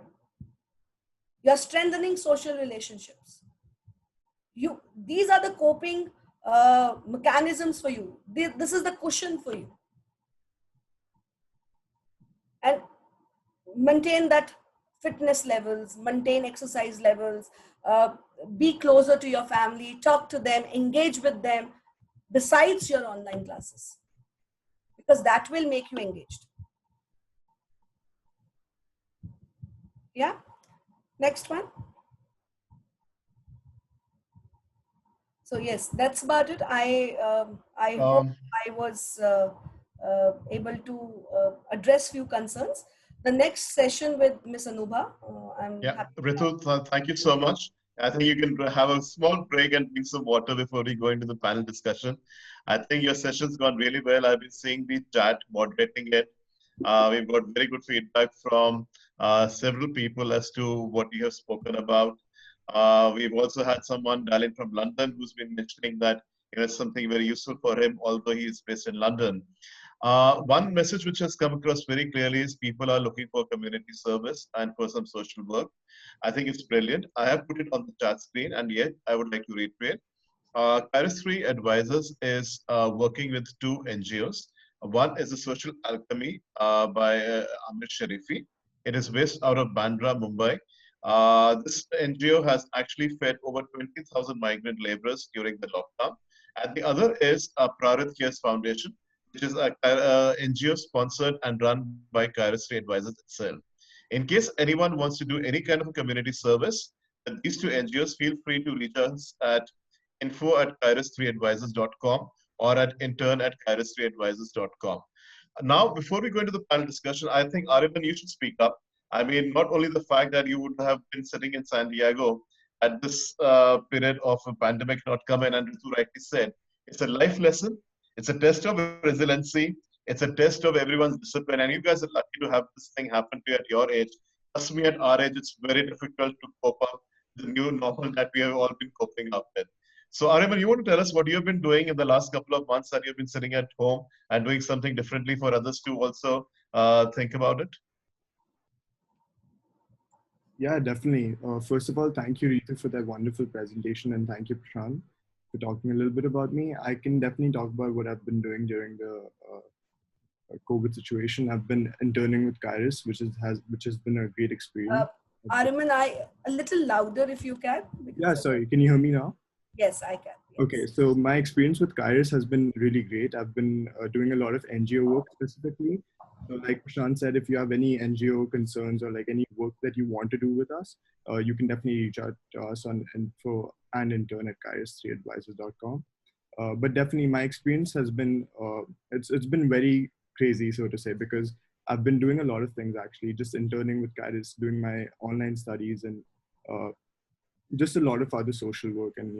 You are strengthening social relationships. These are the coping mechanisms for you. This is the cushion for you. And maintain that fitness levels, maintain exercise levels, be closer to your family, talk to them, engage with them besides your online classes, because that will make you engaged. Yeah. Next one. So yes, that's about it. I hope I was able to address few concerns. The next session with Miss Anubha. I'm happy. Ritu, thank you so much. I think you can have a small break and drink some water before we go into the panel discussion. I think your session's gone really well. I've been seeing the chat, moderating it. We've got very good feedback from several people as to what you have spoken about. We've also had someone dial in from London who's been mentioning that it's something very useful for him, although he is based in London. One message which has come across very clearly is people are looking for community service and for some social work. I think it's brilliant. I have put it on the chat screen, and yet I would like to reiterate. Kairos 3 Advisors is working with two NGOs. One is the Social Alchemy by Amir Sharifi. It is based out of Bandra, Mumbai. This NGO has actually fed over 20,000 migrant laborers during the lockdown. And the other is Prarit Cares Foundation, which is a NGO sponsored and run by Kairos 3 Advisors itself. In case anyone wants to do any kind of a community service, these two NGOs, feel free to reach us at info@kairos3advisors.com or at intern@kairos3advisors.com. Now, before we go into the panel discussion, I think, Ariban, you should speak up. I mean, not only the fact that you would have been sitting in San Diego at this period of a pandemic not coming, and Ritu rightly said, it's a life lesson. It's a test of resiliency. It's a test of everyone's discipline. And you guys are lucky to have this thing happen to you at your age. Trust me, at our age, it's very difficult to cope up with the new normal that we have all been coping up with. So, Ariman, you want to tell us what you've been doing in the last couple of months that you've been sitting at home and doing something differently for others to also think about it? Yeah, definitely. First of all, thank you, Ritu, for that wonderful presentation, and thank you, Prashant, for talking a little bit about me. I can definitely talk about what I've been doing during the COVID situation. I've been interning with Kairos, which has been a great experience. Ariman, a little louder if you can. Yeah, sorry. Can you hear me now? Yes, I can. Yes. Okay, so my experience with Kairos has been really great. I've been doing a lot of NGO work specifically. So like Prashant said, if you have any NGO concerns or like any work that you want to do with us, you can definitely reach out to us on info and intern at kairos3advisors.com. But definitely my experience has been, it's been very crazy, so to say, because I've been doing a lot of things actually, just interning with Kairos, doing my online studies, and just a lot of other social work, and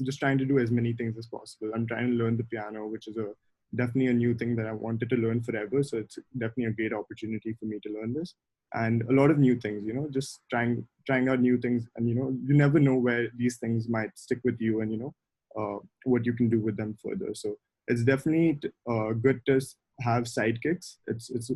just trying to do as many things as possible. I'm trying to learn the piano, which is definitely a new thing that I wanted to learn forever. So it's definitely a great opportunity for me to learn this, and a lot of new things. Just trying out new things, and you never know where these things might stick with you, and what you can do with them further. So it's definitely good to have sidekicks. It's just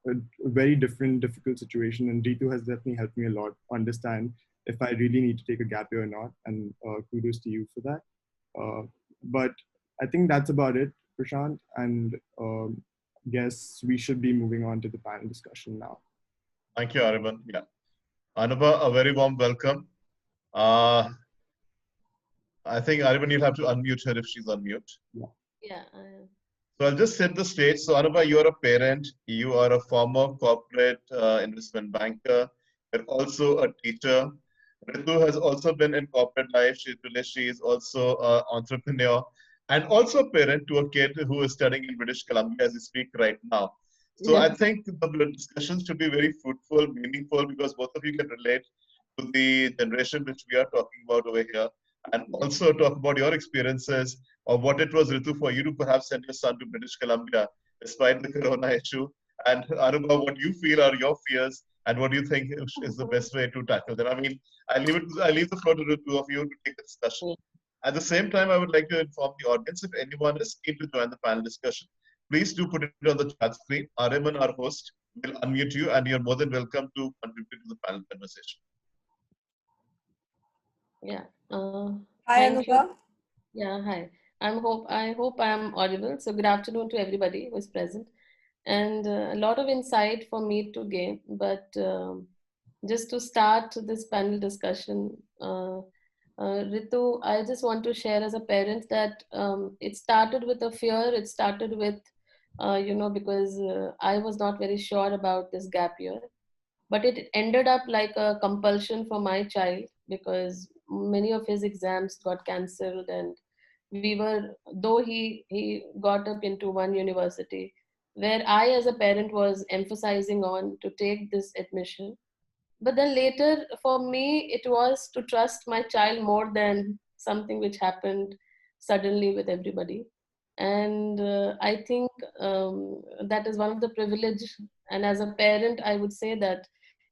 a very difficult situation, and Ritu has definitely helped me a lot understand if I really need to take a gap year or not, and kudos to you for that. But I think that's about it, Prashant, and guess we should be moving on to the panel discussion now. Thank you, Ariman. Yeah, Anubha, a very warm welcome. I think Ariman, you'll have to unmute her if she's on mute. Yeah. So I'll just set the stage. So Anubha, you are a parent. You are a former corporate investment banker. You're also a teacher. Ritu has also been in corporate life. She is also an entrepreneur and also a parent to a kid who is studying in British Columbia as we speak right now. So I think the discussions should be very fruitful, meaningful, because both of you can relate to the generation which we are talking about over here, and also talk about your experiences of what it was, Ritu, for you to perhaps send your son to British Columbia despite the corona issue. And Anubhav, what you feel are your fears, and what do you think is the best way to tackle them? I mean, I leave the floor to the two of you to take the discussion. At the same time, I would like to inform the audience, if anyone is keen to join the panel discussion, please do put it on the chat screen. Ariman, our host, will unmute you, and you're more than welcome to contribute to the panel conversation. Yeah. Hi, Thank you. Anubha. Yeah, hi. I hope I'm audible. So good afternoon to everybody who is present, and a lot of insight for me to gain. But just to start this panel discussion, Ritu, I just want to share as a parent that it started with a fear. It started with, because I was not very sure about this gap year, but it ended up like a compulsion for my child because many of his exams got cancelled, and we were, though he got up into one university where I as a parent was emphasizing on to take this admission, but then later for me it was to trust my child more than something which happened suddenly with everybody. And I think that is one of the privilege, and as a parent I would say that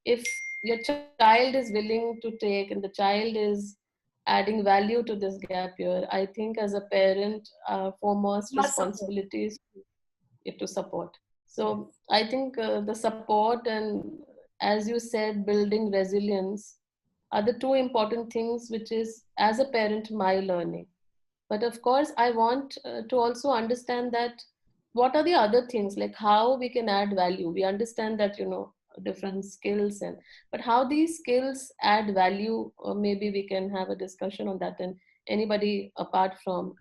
if your child is willing to take and the child is adding value to this gap year, I think as a parent foremost Must support. responsibility is to support. So I think the support and, as you said, building resilience are the two important things, which is as a parent my learning. But of course I want to also understand that what are the other things, like how we can add value. We understand that different skills, and but how these skills add value, or maybe we can have a discussion on that, and anybody apart from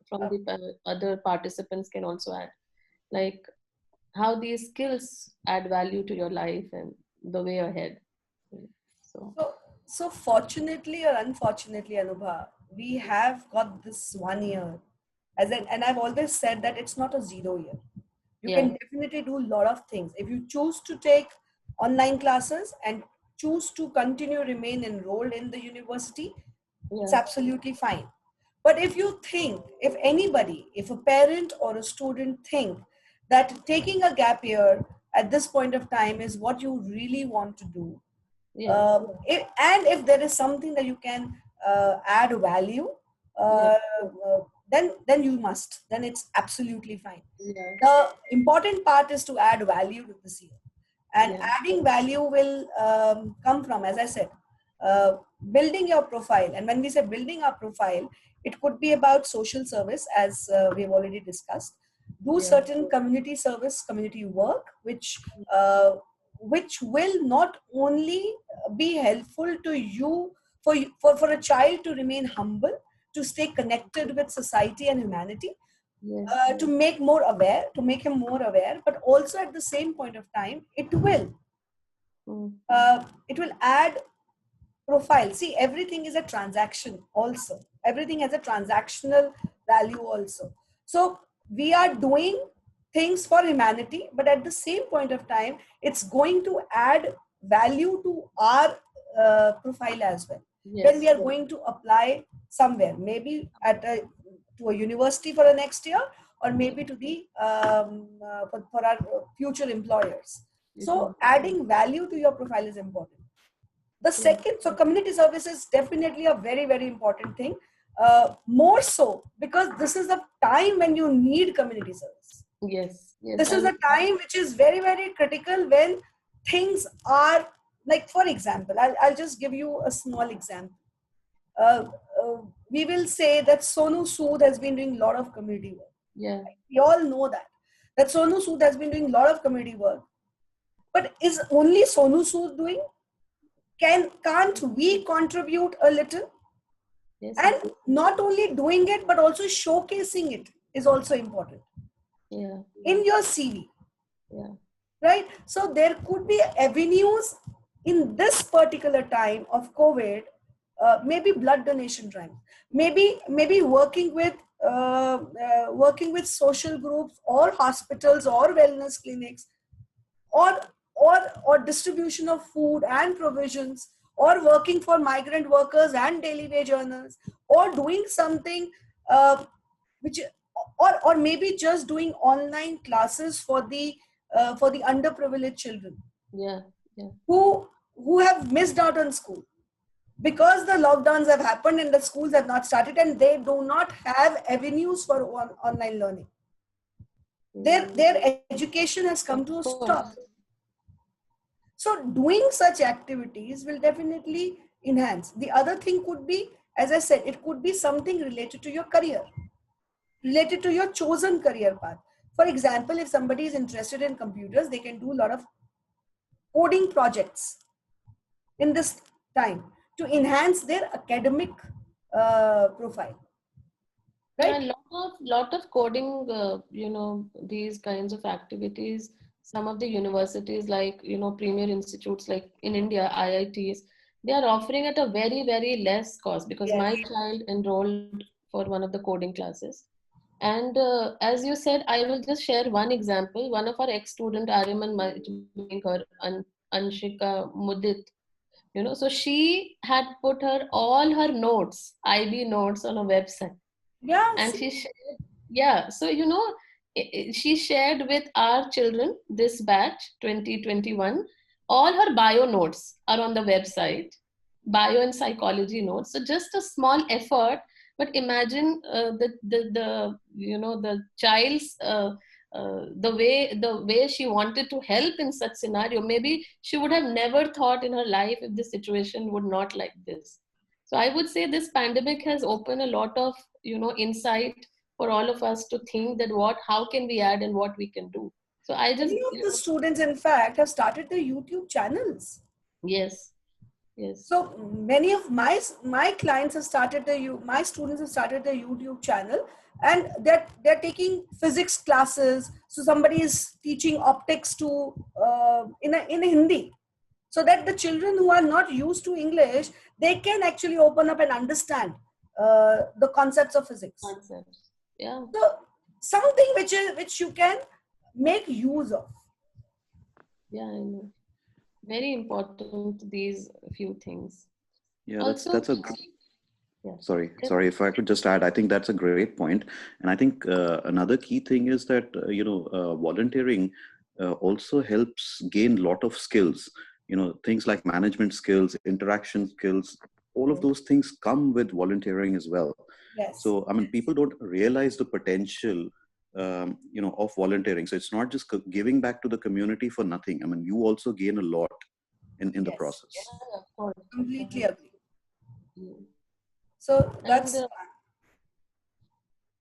from the other participants can also add, like how these skills add value to your life and the way ahead. So So fortunately or unfortunately, Anubha, we have got this 1 year. And I've always said that it's not a 0 year. You yeah, can definitely do a lot of things. If you choose to take online classes and choose to continue remain enrolled in the university, it's yeah, absolutely fine. But if you think, if anybody, if a parent or a student think that taking a gap year at this point of time is what you really want to do, yeah, and if there is something that you can add value, yeah, then you must. Then it's absolutely fine. yeah, The important part is to add value to this year, and yeah, adding value will come from, as I said, building your profile. And when we say building our profile, it could be about social service, as we've already discussed. Do yeah, certain community service, community work, which will not only be helpful to you for a child to remain humble, to stay connected with society and humanity, yes, to make more aware, to make him more aware, but also at the same point of time, mm, it will add profile. See, everything is a transaction also. Everything has a transactional value also. So we are doing things for humanity, but at the same point of time, it's going to add value to our profile as well. When yes, we are going to apply somewhere, maybe to a university for the next year, or maybe to the for our future employers. So adding value to your profile is important. The second, so community service is definitely a very, very important thing. More so because this is the time when you need community service. yes, yes, This is a time which is very, very critical when things are like, for example, I'll just give you a small example. Uh, we will say that Sonu Sood has been doing a lot of community work. yeah, We all know that Sonu Sood has been doing a lot of community work. But is only Sonu Sood doing? Can't we contribute a little? yes, And not only doing it, but also showcasing it is also important yeah, in your CV, yeah, right? So there could be avenues in this particular time of COVID, maybe blood donation drive, maybe working with social groups or hospitals or wellness clinics, or or distribution of food and provisions, or working for migrant workers and daily wage earners, or doing something which, or maybe just doing online classes for the underprivileged children Yeah. Yeah. who have missed out on school because the lockdowns have happened and the schools have not started, and they do not have avenues for online learning. Their education has come to a Of course. stop. So doing such activities will definitely enhance. The other thing could be, as I said, it could be something related to your career, related to your chosen career path. For example, if somebody is interested in computers, they can do a lot of coding projects in this time to enhance their academic profile. Yeah, Right? lot of coding, these kinds of activities. Some of the universities, like, premier institutes, like in India, IITs, they are offering at a very, very less cost, because Yes. my child enrolled for one of the coding classes. And as you said, I will just share one example. One of our ex-student, Ariman, her Anshika Mudit, so she had put all her notes, IB notes, on a website. Yeah. And she shared, yeah, so she shared with our children, this batch 2021, all her bio notes are on the website, bio and psychology notes. So just a small effort, but imagine the child's the way she wanted to help in such scenario. Maybe she would have never thought in her life if the situation would not like this. So I would say this pandemic has opened a lot of insight for all of us to think that how can we add and what we can do. So I just Many of the students, in fact, have started their YouTube channels. yes. So many of my clients have started my students have started their YouTube channel, and they're taking physics classes. So somebody is teaching optics to in Hindi, so that the children who are not used to English, they can actually open up and understand the concepts of physics. Concepts. Yeah. So something which you can make use of. Yeah, I know. Very important, these few things. Yeah, Also, that's a yeah. sorry if I could just add, I think that's a great point. And I think another key thing is that volunteering also helps gain lot of skills, things like management skills, interaction skills. All of those things come with volunteering as well. Yes. So I mean, people don't realize the potential of volunteering. So it's not just giving back to the community for nothing. I mean, you also gain a lot in the Yes. process. Yeah, of course. Completely agree. Mm. So that's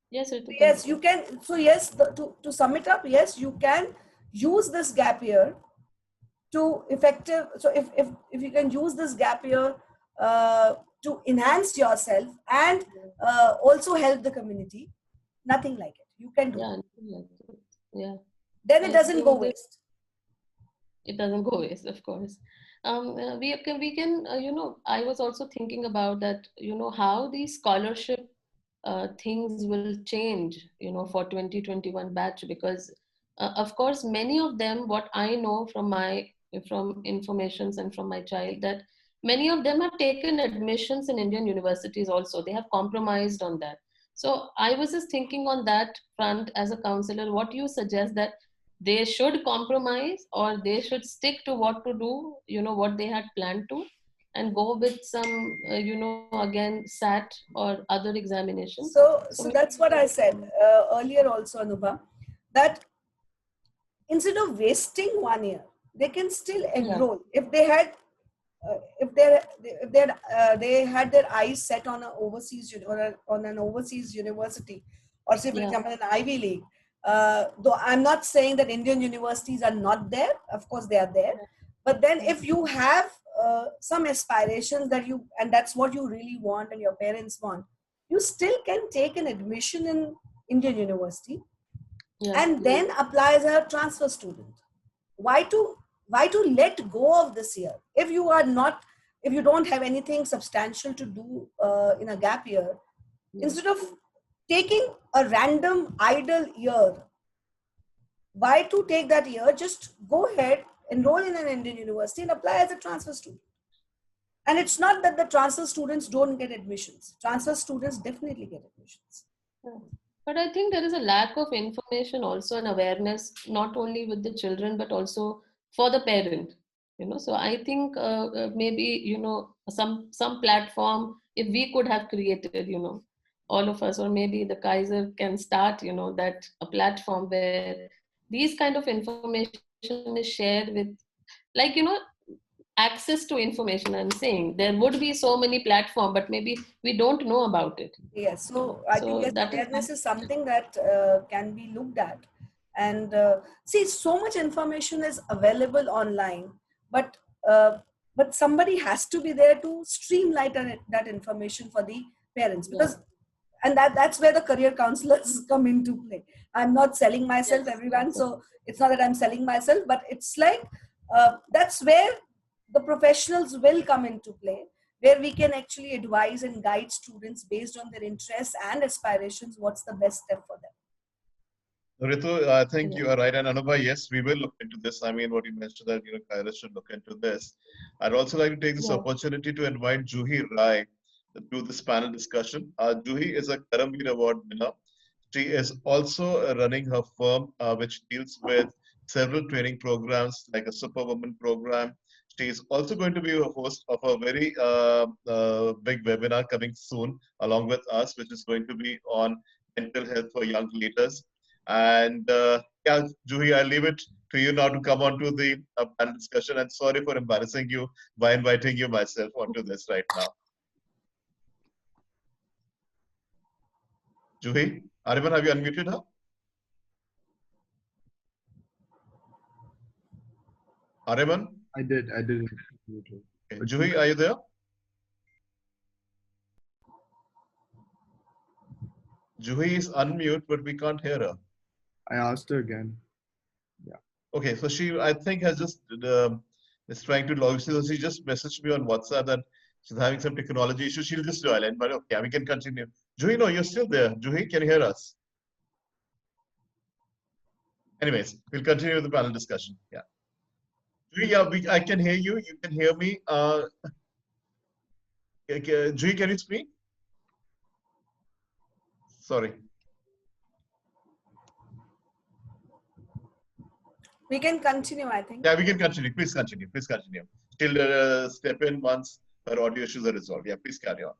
yes, Ritu, yes, you can. So yes, to sum it up, yes, you can use this gap year to effective. So if you can use this gap year to enhance yourself and also help the community, nothing like it. You can do. Yeah, it. yeah. Then it doesn't go waste. It doesn't go waste, of course. We can I was also thinking about that, how these scholarship things will change, for 2021 batch, because of course, many of them, what I know from informations and from my child, that many of them have taken admissions in Indian universities also. They have compromised on that. So I was just thinking on that front, as a counselor, what do you suggest, that they should compromise or they should stick to what to do, what they had planned to, and go with some, again, SAT or other examinations? So that's what I said earlier also, Anubha, that instead of wasting 1 year, they can still enroll. If they had they had their eyes set on an overseas or on an overseas university, or say, for example, an Ivy League. Though I'm not saying that Indian universities are not there, of course they are there. But then if you have some aspirations and that's what you really want and your parents want, you still can take an admission in Indian university and then apply as a transfer student. Why to let go of this year if you don't have anything substantial to do in a gap year? Instead of taking a random idle year, why to take that year? Just go ahead, enroll in an Indian university and apply as a transfer student. And it's not that the transfer students don't get admissions. Transfer students definitely get admissions. But I think there is a lack of information also and awareness, not only with the children, but also for the parent. So I think maybe, some platform, if we could have created, all of us, or maybe the Kaiser can start, that a platform where these kind of information is shared with, like, access to information. I'm saying there would be so many platform, but maybe we don't know about it. Yes, so I think So yes, that is awareness is something that can be looked at. And see, so much information is available online, but uh, somebody has to be there to streamline that information for the parents, yeah. because and that's where the career counselors come into play. I'm not selling myself, Yes, everyone, yes. so it's not that I'm selling myself, but it's like that's where the professionals will come into play, where we can actually advise and guide students based on their interests and aspirations, what's the best step for them. Ritu, I think you Yeah. are right. And Anubha, yes, we will look into this. I mean, what you mentioned that, Kairos should look into this. I'd also like to take this Yeah. opportunity to invite Juhi Rai to this panel discussion. Juhi is a Karamveer Award winner. She is also running her firm, which deals with several training programs like a Superwoman program. She is also going to be a host of a very big webinar coming soon along with us, which is going to be on mental health for young leaders. And yeah, Juhi, I leave it to you now to come on to the panel discussion. And sorry for embarrassing you by inviting you myself onto this right now. Juhi, Ariman, have you unmuted her? Ariman? I did. Okay. Juhi, are you there? Juhi is unmute, but we can't hear her. I asked her again. Okay, so she, I think, has just is trying to log. So she just messaged me on WhatsApp that she's having some technology issues. She'll just dial in, but okay, we can continue. Juhi, no, you're still there. Juhi, can you hear us? Anyways, we'll continue with the panel discussion. Yeah. Juhi, yeah, I can hear you. You can hear me. Juhi, can you speak? Sorry. We can continue, I think. Yeah, we can continue. Please continue. Please continue. Till step in once her audio issues are resolved. Yeah, please carry on.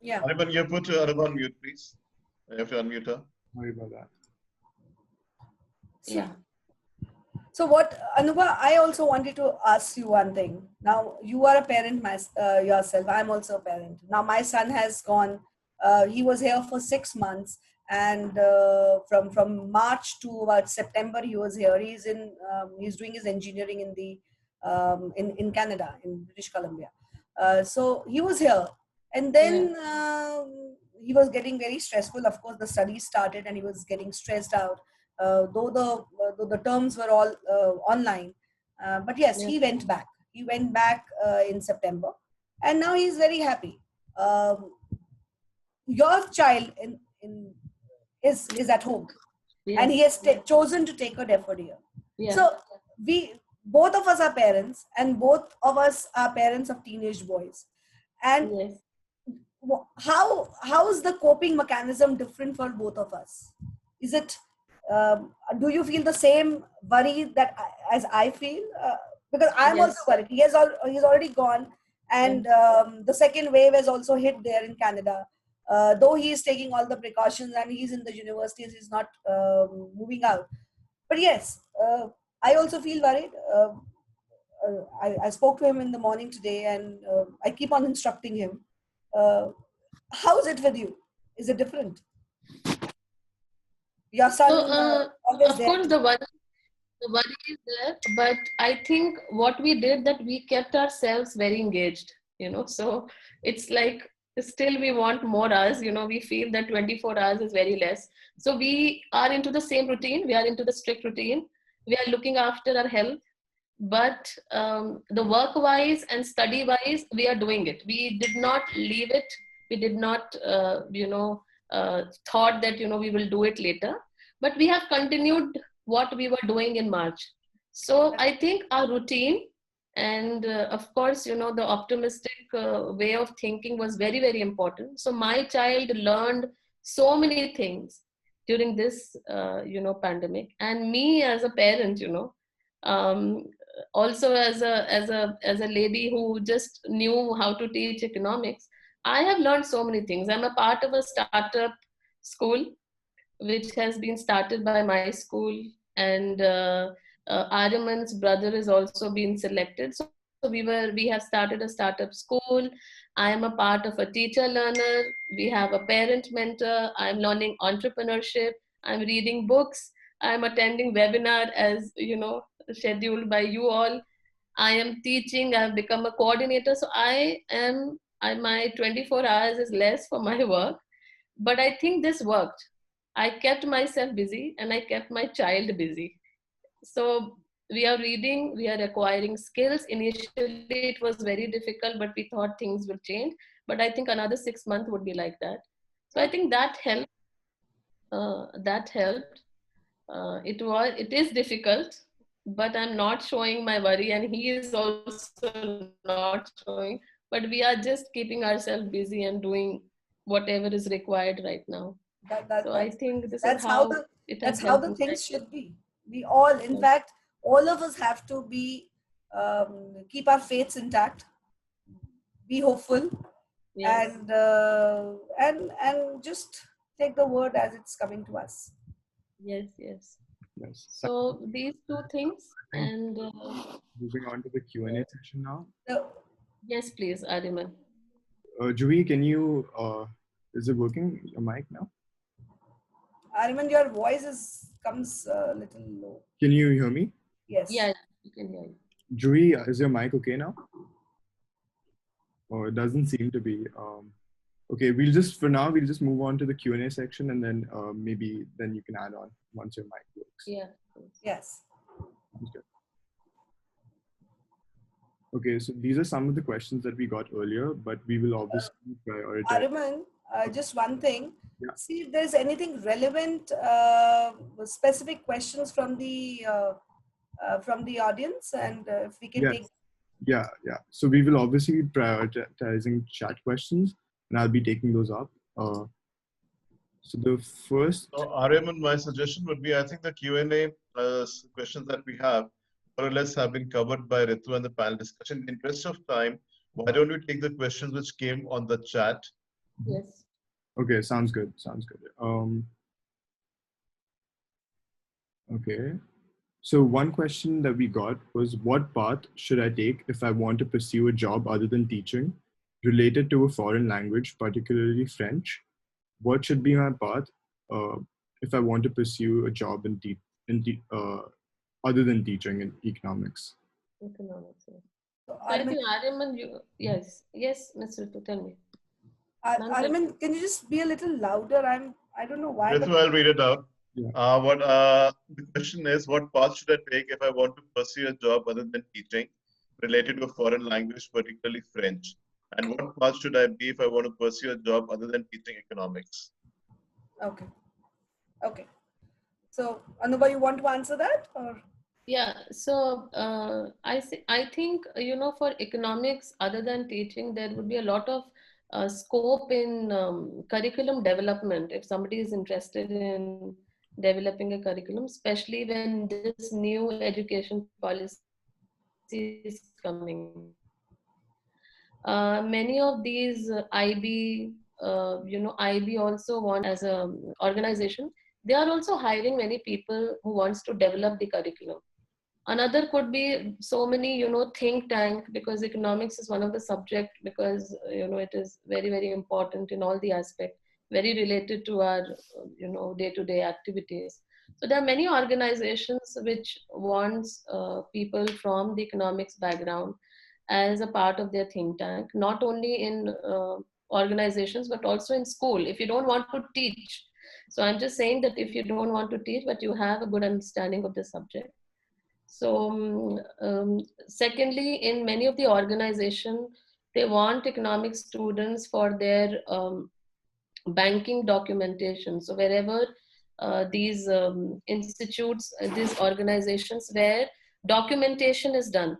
Yeah. Ariman, you put Ariman on mute, please. You have to unmute her. Sorry about that. Yeah. So what, Anubha, I also wanted to ask you one thing. Now, you are a parent yourself. I'm also a parent. Now, my son has gone. He was here for 6 months, and from March to about September, he was here. He's doing his engineering in Canada, in British Columbia. So he was here, and then he was getting very stressful. Of course, the studies started, and he was getting stressed out. Though the terms were all online, but yes, he went back. He went back in September, and now he's very happy. Your child is at home, and he has chosen to take a deferred year. So we both of us are parents, and both of us are parents of teenage boys. And how is the coping mechanism different for both of us? Is it do you feel the same worry that as I feel? Because I'm also worried. He's already gone, and the second wave has also hit there in Canada. Though he is taking all the precautions and he's in the universities, he's not moving out. But yes, I also feel worried. I spoke to him in the morning today, and I keep on instructing him. How is it with you? Is it different? Your son of course the worry is there, but I think what we did, that we kept ourselves very engaged, so it's like still we want more hours, we feel that 24 hours is very less. So we are into the same routine, we are into the strict routine, we are looking after our health, but the work wise and study wise, we are doing it. We did not leave it. We did not, thought that, we will do it later, but we have continued what we were doing in March. So I think our routine And of course, you know, the optimistic way of thinking was very, very important. So my child learned so many things during this, you know, pandemic. And me as a parent, you know, um, also as a lady who just knew how to teach economics, I have learned so many things. I'm a part of a startup school which has been started by my school, and Aryaman's brother has also been selected. So we have started a startup school. I am a part of a teacher learner. We have a parent mentor. I'm learning entrepreneurship. I'm reading books. I'm attending webinar as you know scheduled by you all. I am teaching. I've become a coordinator. So my 24 hours is less for my work, but I think this worked. I kept myself busy and I kept my child busy. So we are reading, we are acquiring skills. Initially it was very difficult, but we thought things will change. But I think another 6 months would be like that. So I think that helped. That helped. It is difficult, but I'm not showing my worry, and he is also not showing. But we are just keeping ourselves busy and doing whatever is required right now. So I think this is how it has that's how helped the in things cycling. should be. We all, in fact, all of us have to be keep our faiths intact, be hopeful, Yes, and just take the word as it's coming to us. yes, yes. Yes. So these two things, I think and moving on to the Q&A session now. So, yes, please, Ariman. Juhi, can you, is it working, your mic now? Ariman, your voice comes a little low. Can you hear me? Yes. Yeah, you can hear you. Juhi, is your mic okay now? Or it doesn't seem to be. Okay, for now, we'll just move on to the Q&A section, and then maybe then you can add on once your mic works. Yeah. Yes. Sounds good. Okay, so these are some of the questions that we got earlier, but we will obviously prioritize. Ariman, just one thing. Yeah. See if there's anything relevant, specific questions from the audience, and if we can Yes. take. Yeah. So we will obviously be prioritizing chat questions, and I'll be taking those up. So the first. So Aryaman, my suggestion would be, I think the Q&A questions that we have more or less have been covered by Ritu and the panel discussion. In the interest of time, why don't we take the questions which came on the chat? Yes. Okay, sounds good. Okay. So one question that we got was, what path should I take if I want to pursue a job other than teaching, related to a foreign language, particularly French? What should be my path if I want to pursue a job other than teaching in economics? Economics. Yes. So, So I think Ariman, yes, Ms. Ritu, tell me. Ariman, can you just be a little louder? I don't know why. Ritu, I'll read it out. Yeah. The question is, what path should I take if I want to pursue a job other than teaching, related to a foreign language, particularly French? And what path should I be if I want to pursue a job other than teaching economics? Okay. So, Anubha, you want to answer that, or? Yeah, so I think, you know, for economics, other than teaching, there would be a lot of scope in curriculum development if somebody is interested in developing a curriculum, especially when this new education policy is coming. Many of these IB, IB also want as a organization, they are also hiring many people who wants to develop the curriculum. Another could be so many, you know, think tank, because economics is one of the subject, because, you know, it is very, very important in all the aspects, very related to our, you know, day-to-day activities. So there are many organizations which wants people from the economics background as a part of their think tank, not only in organizations, but also in school. If you don't want to teach, so I'm just saying that if you don't want to teach, but you have a good understanding of the subject. So secondly, in many of the organizations, they want economic students for their banking documentation. So wherever these institutes, these organizations where documentation is done,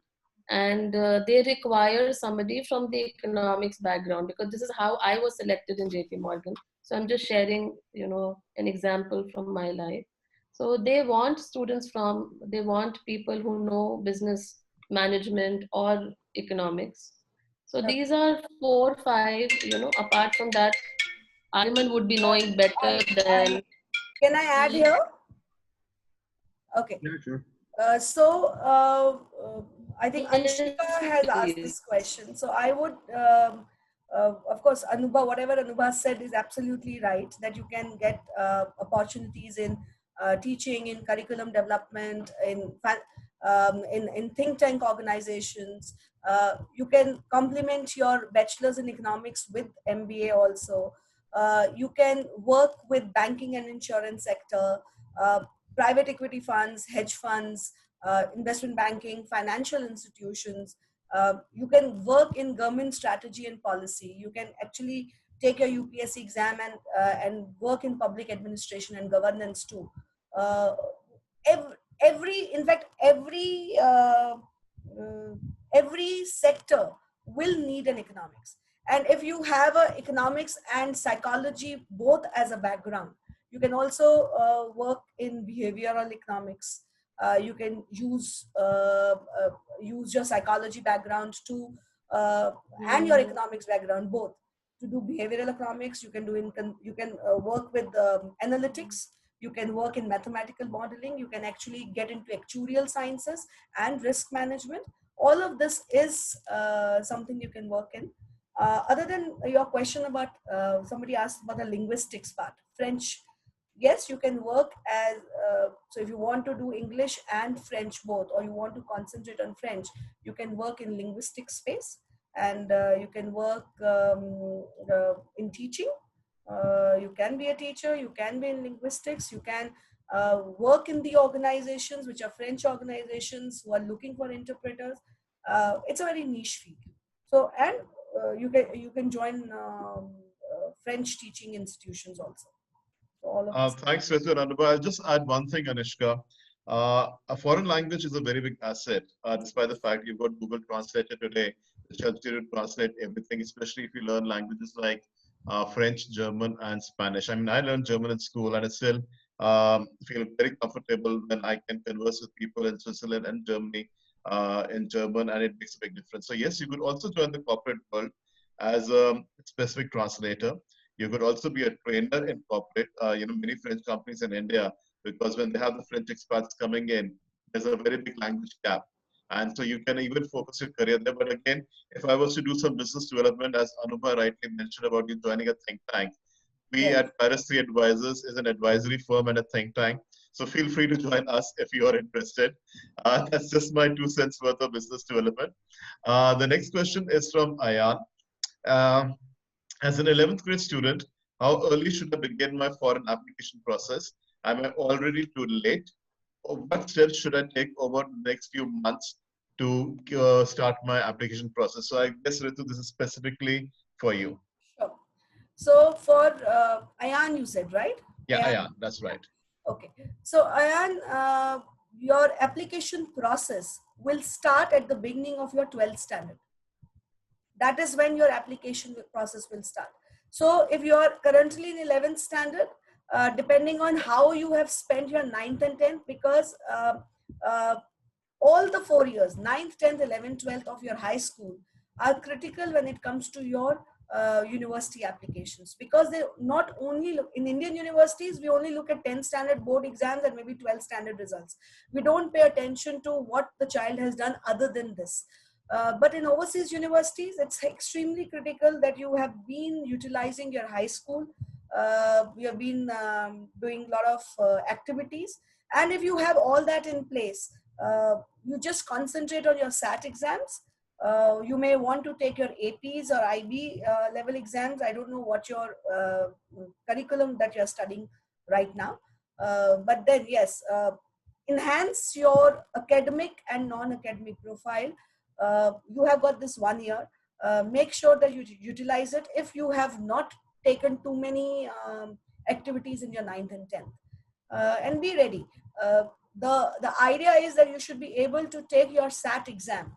and they require somebody from the economics background, because this is how I was selected in JP Morgan. So I'm just sharing, an example from my life. So they want they want people who know business management or economics. So these are 4, 5, apart from that, Arman would be knowing better than. Can I add here? Okay. Yeah, sure. I think Yes, Anshika has asked please. this question. So I would, of course, Anubha, whatever Anubha said is absolutely right, that you can get opportunities in teaching, in curriculum development, in think tank organizations. You can complement your bachelor's in economics with MBA also. You can work with banking and insurance sector. Private equity funds, hedge funds, investment banking, financial institutions. You can work in government strategy and policy. You can actually take your UPSC exam and work in public administration and governance too. Uh, in fact, every sector will need an economics. And if you have a economics and psychology both as a background, you can also work in behavioral economics. You can use your psychology background to and your economics background both to do behavioral economics. You can you can work with analytics. You can work in mathematical modeling. You can actually get into actuarial sciences and risk management. All of this is something you can work in. Other than your question about somebody asked about the linguistics part, French. Yes, you can work as so if you want to do English and French both, or you want to concentrate on French, you can work in linguistic space, and you can work in teaching. You can be a teacher, you can be in linguistics, you can work in the organizations which are French organizations who are looking for interpreters. It's a very niche field. So, and you can join French teaching institutions also. So all of this. Thanks, Ritu and Anubha. I'll just add one thing, Anishka. A foreign language is a very big asset, despite the fact you've got Google Translator today, which helps you to translate everything, especially if you learn languages like French, German, and Spanish. I mean, I learned German in school, and I still feel very comfortable when I can converse with people in Switzerland and Germany in German, and it makes a big difference. So yes, you could also join the corporate world as a specific translator. You could also be a trainer in corporate. Many French companies in India, because when they have the French expats coming in, there's a very big language gap. And so you can even focus your career there. But again, if I was to do some business development, as Anubha rightly mentioned about you joining a think tank, we Yes. at Paris 3 Advisors is an advisory firm and a think tank. So feel free to join us if you are interested. That's just my 2 cents worth of business development. The next question is from Ayan. Um, as an 11th grade student, how early should I begin my foreign application process? Am I already too late? Or what steps should I take over the next few months to start my application process? So I guess, Ritu, this is specifically for you. Sure. So for Ayan, you said, right? Yeah, Ayan. yeah, that's right. Okay. So Ayan, your application process will start at the beginning of your 12th standard. That is when your application process will start. So if you are currently in 11th standard, depending on how you have spent your 9th and 10th, because all the 4 years, 9th, 10th, 11th, 12th of your high school are critical when it comes to your university applications, because they not only look in Indian universities, we only look at 10th standard board exams and maybe 12th standard results. We don't pay attention to what the child has done other than this. But in overseas universities, it's extremely critical that you have been utilizing your high school. You have been doing a lot of activities. And if you have all that in place, you just concentrate on your SAT exams. You may want to take your APs or IB level exams. I don't know what your curriculum that you're studying right now. But then, yes, enhance your academic and non-academic profile. You have got this 1 year. Make sure that you utilize it if you have not taken too many activities in your 9th and 10th. And be ready. The idea is that you should be able to take your SAT exam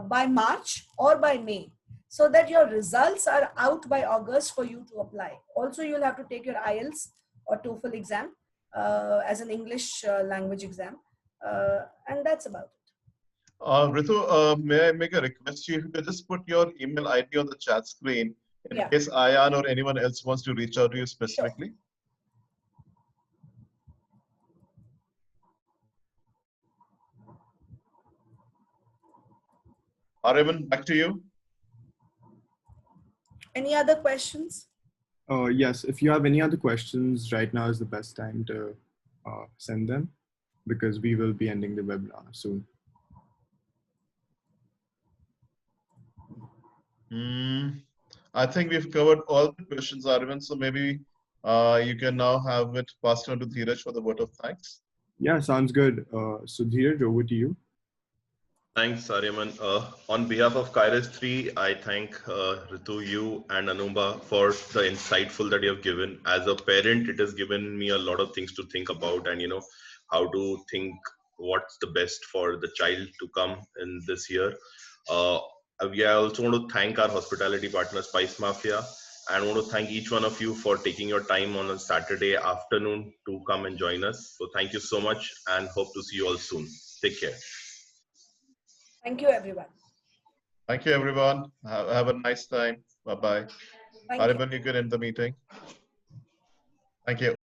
by March or by May, so that your results are out by August for you to apply. Also, you'll have to take your IELTS or TOEFL exam as an English language exam. And that's about it. Ritu, may I make a request to you? If you could just put your email ID on the chat screen in Yeah. case Ayan or anyone else wants to reach out to you specifically. Ariman, back to you. Any other questions? Yes, if you have any other questions, right now is the best time to send them, because we will be ending the webinar soon. I think we've covered all the questions, Arvind. So maybe you can now have it passed on to Dheeraj for the vote of thanks. Yeah, sounds good. So Dheeraj, over to you. Thanks, Aryaman. On behalf of Kairos 3, I thank Ritu, you and Anumba for the insightful that you have given. As a parent, it has given me a lot of things to think about, and how to think what's the best for the child to come in this year. I also want to thank our hospitality partner, Spice Mafia, and I want to thank each one of you for taking your time on a Saturday afternoon to come and join us. So thank you so much, and hope to see you all soon. Take care. Thank you, everyone. Thank you, everyone. Have a nice time. Bye-bye. Thank you. Ariman, you can end the meeting. Thank you.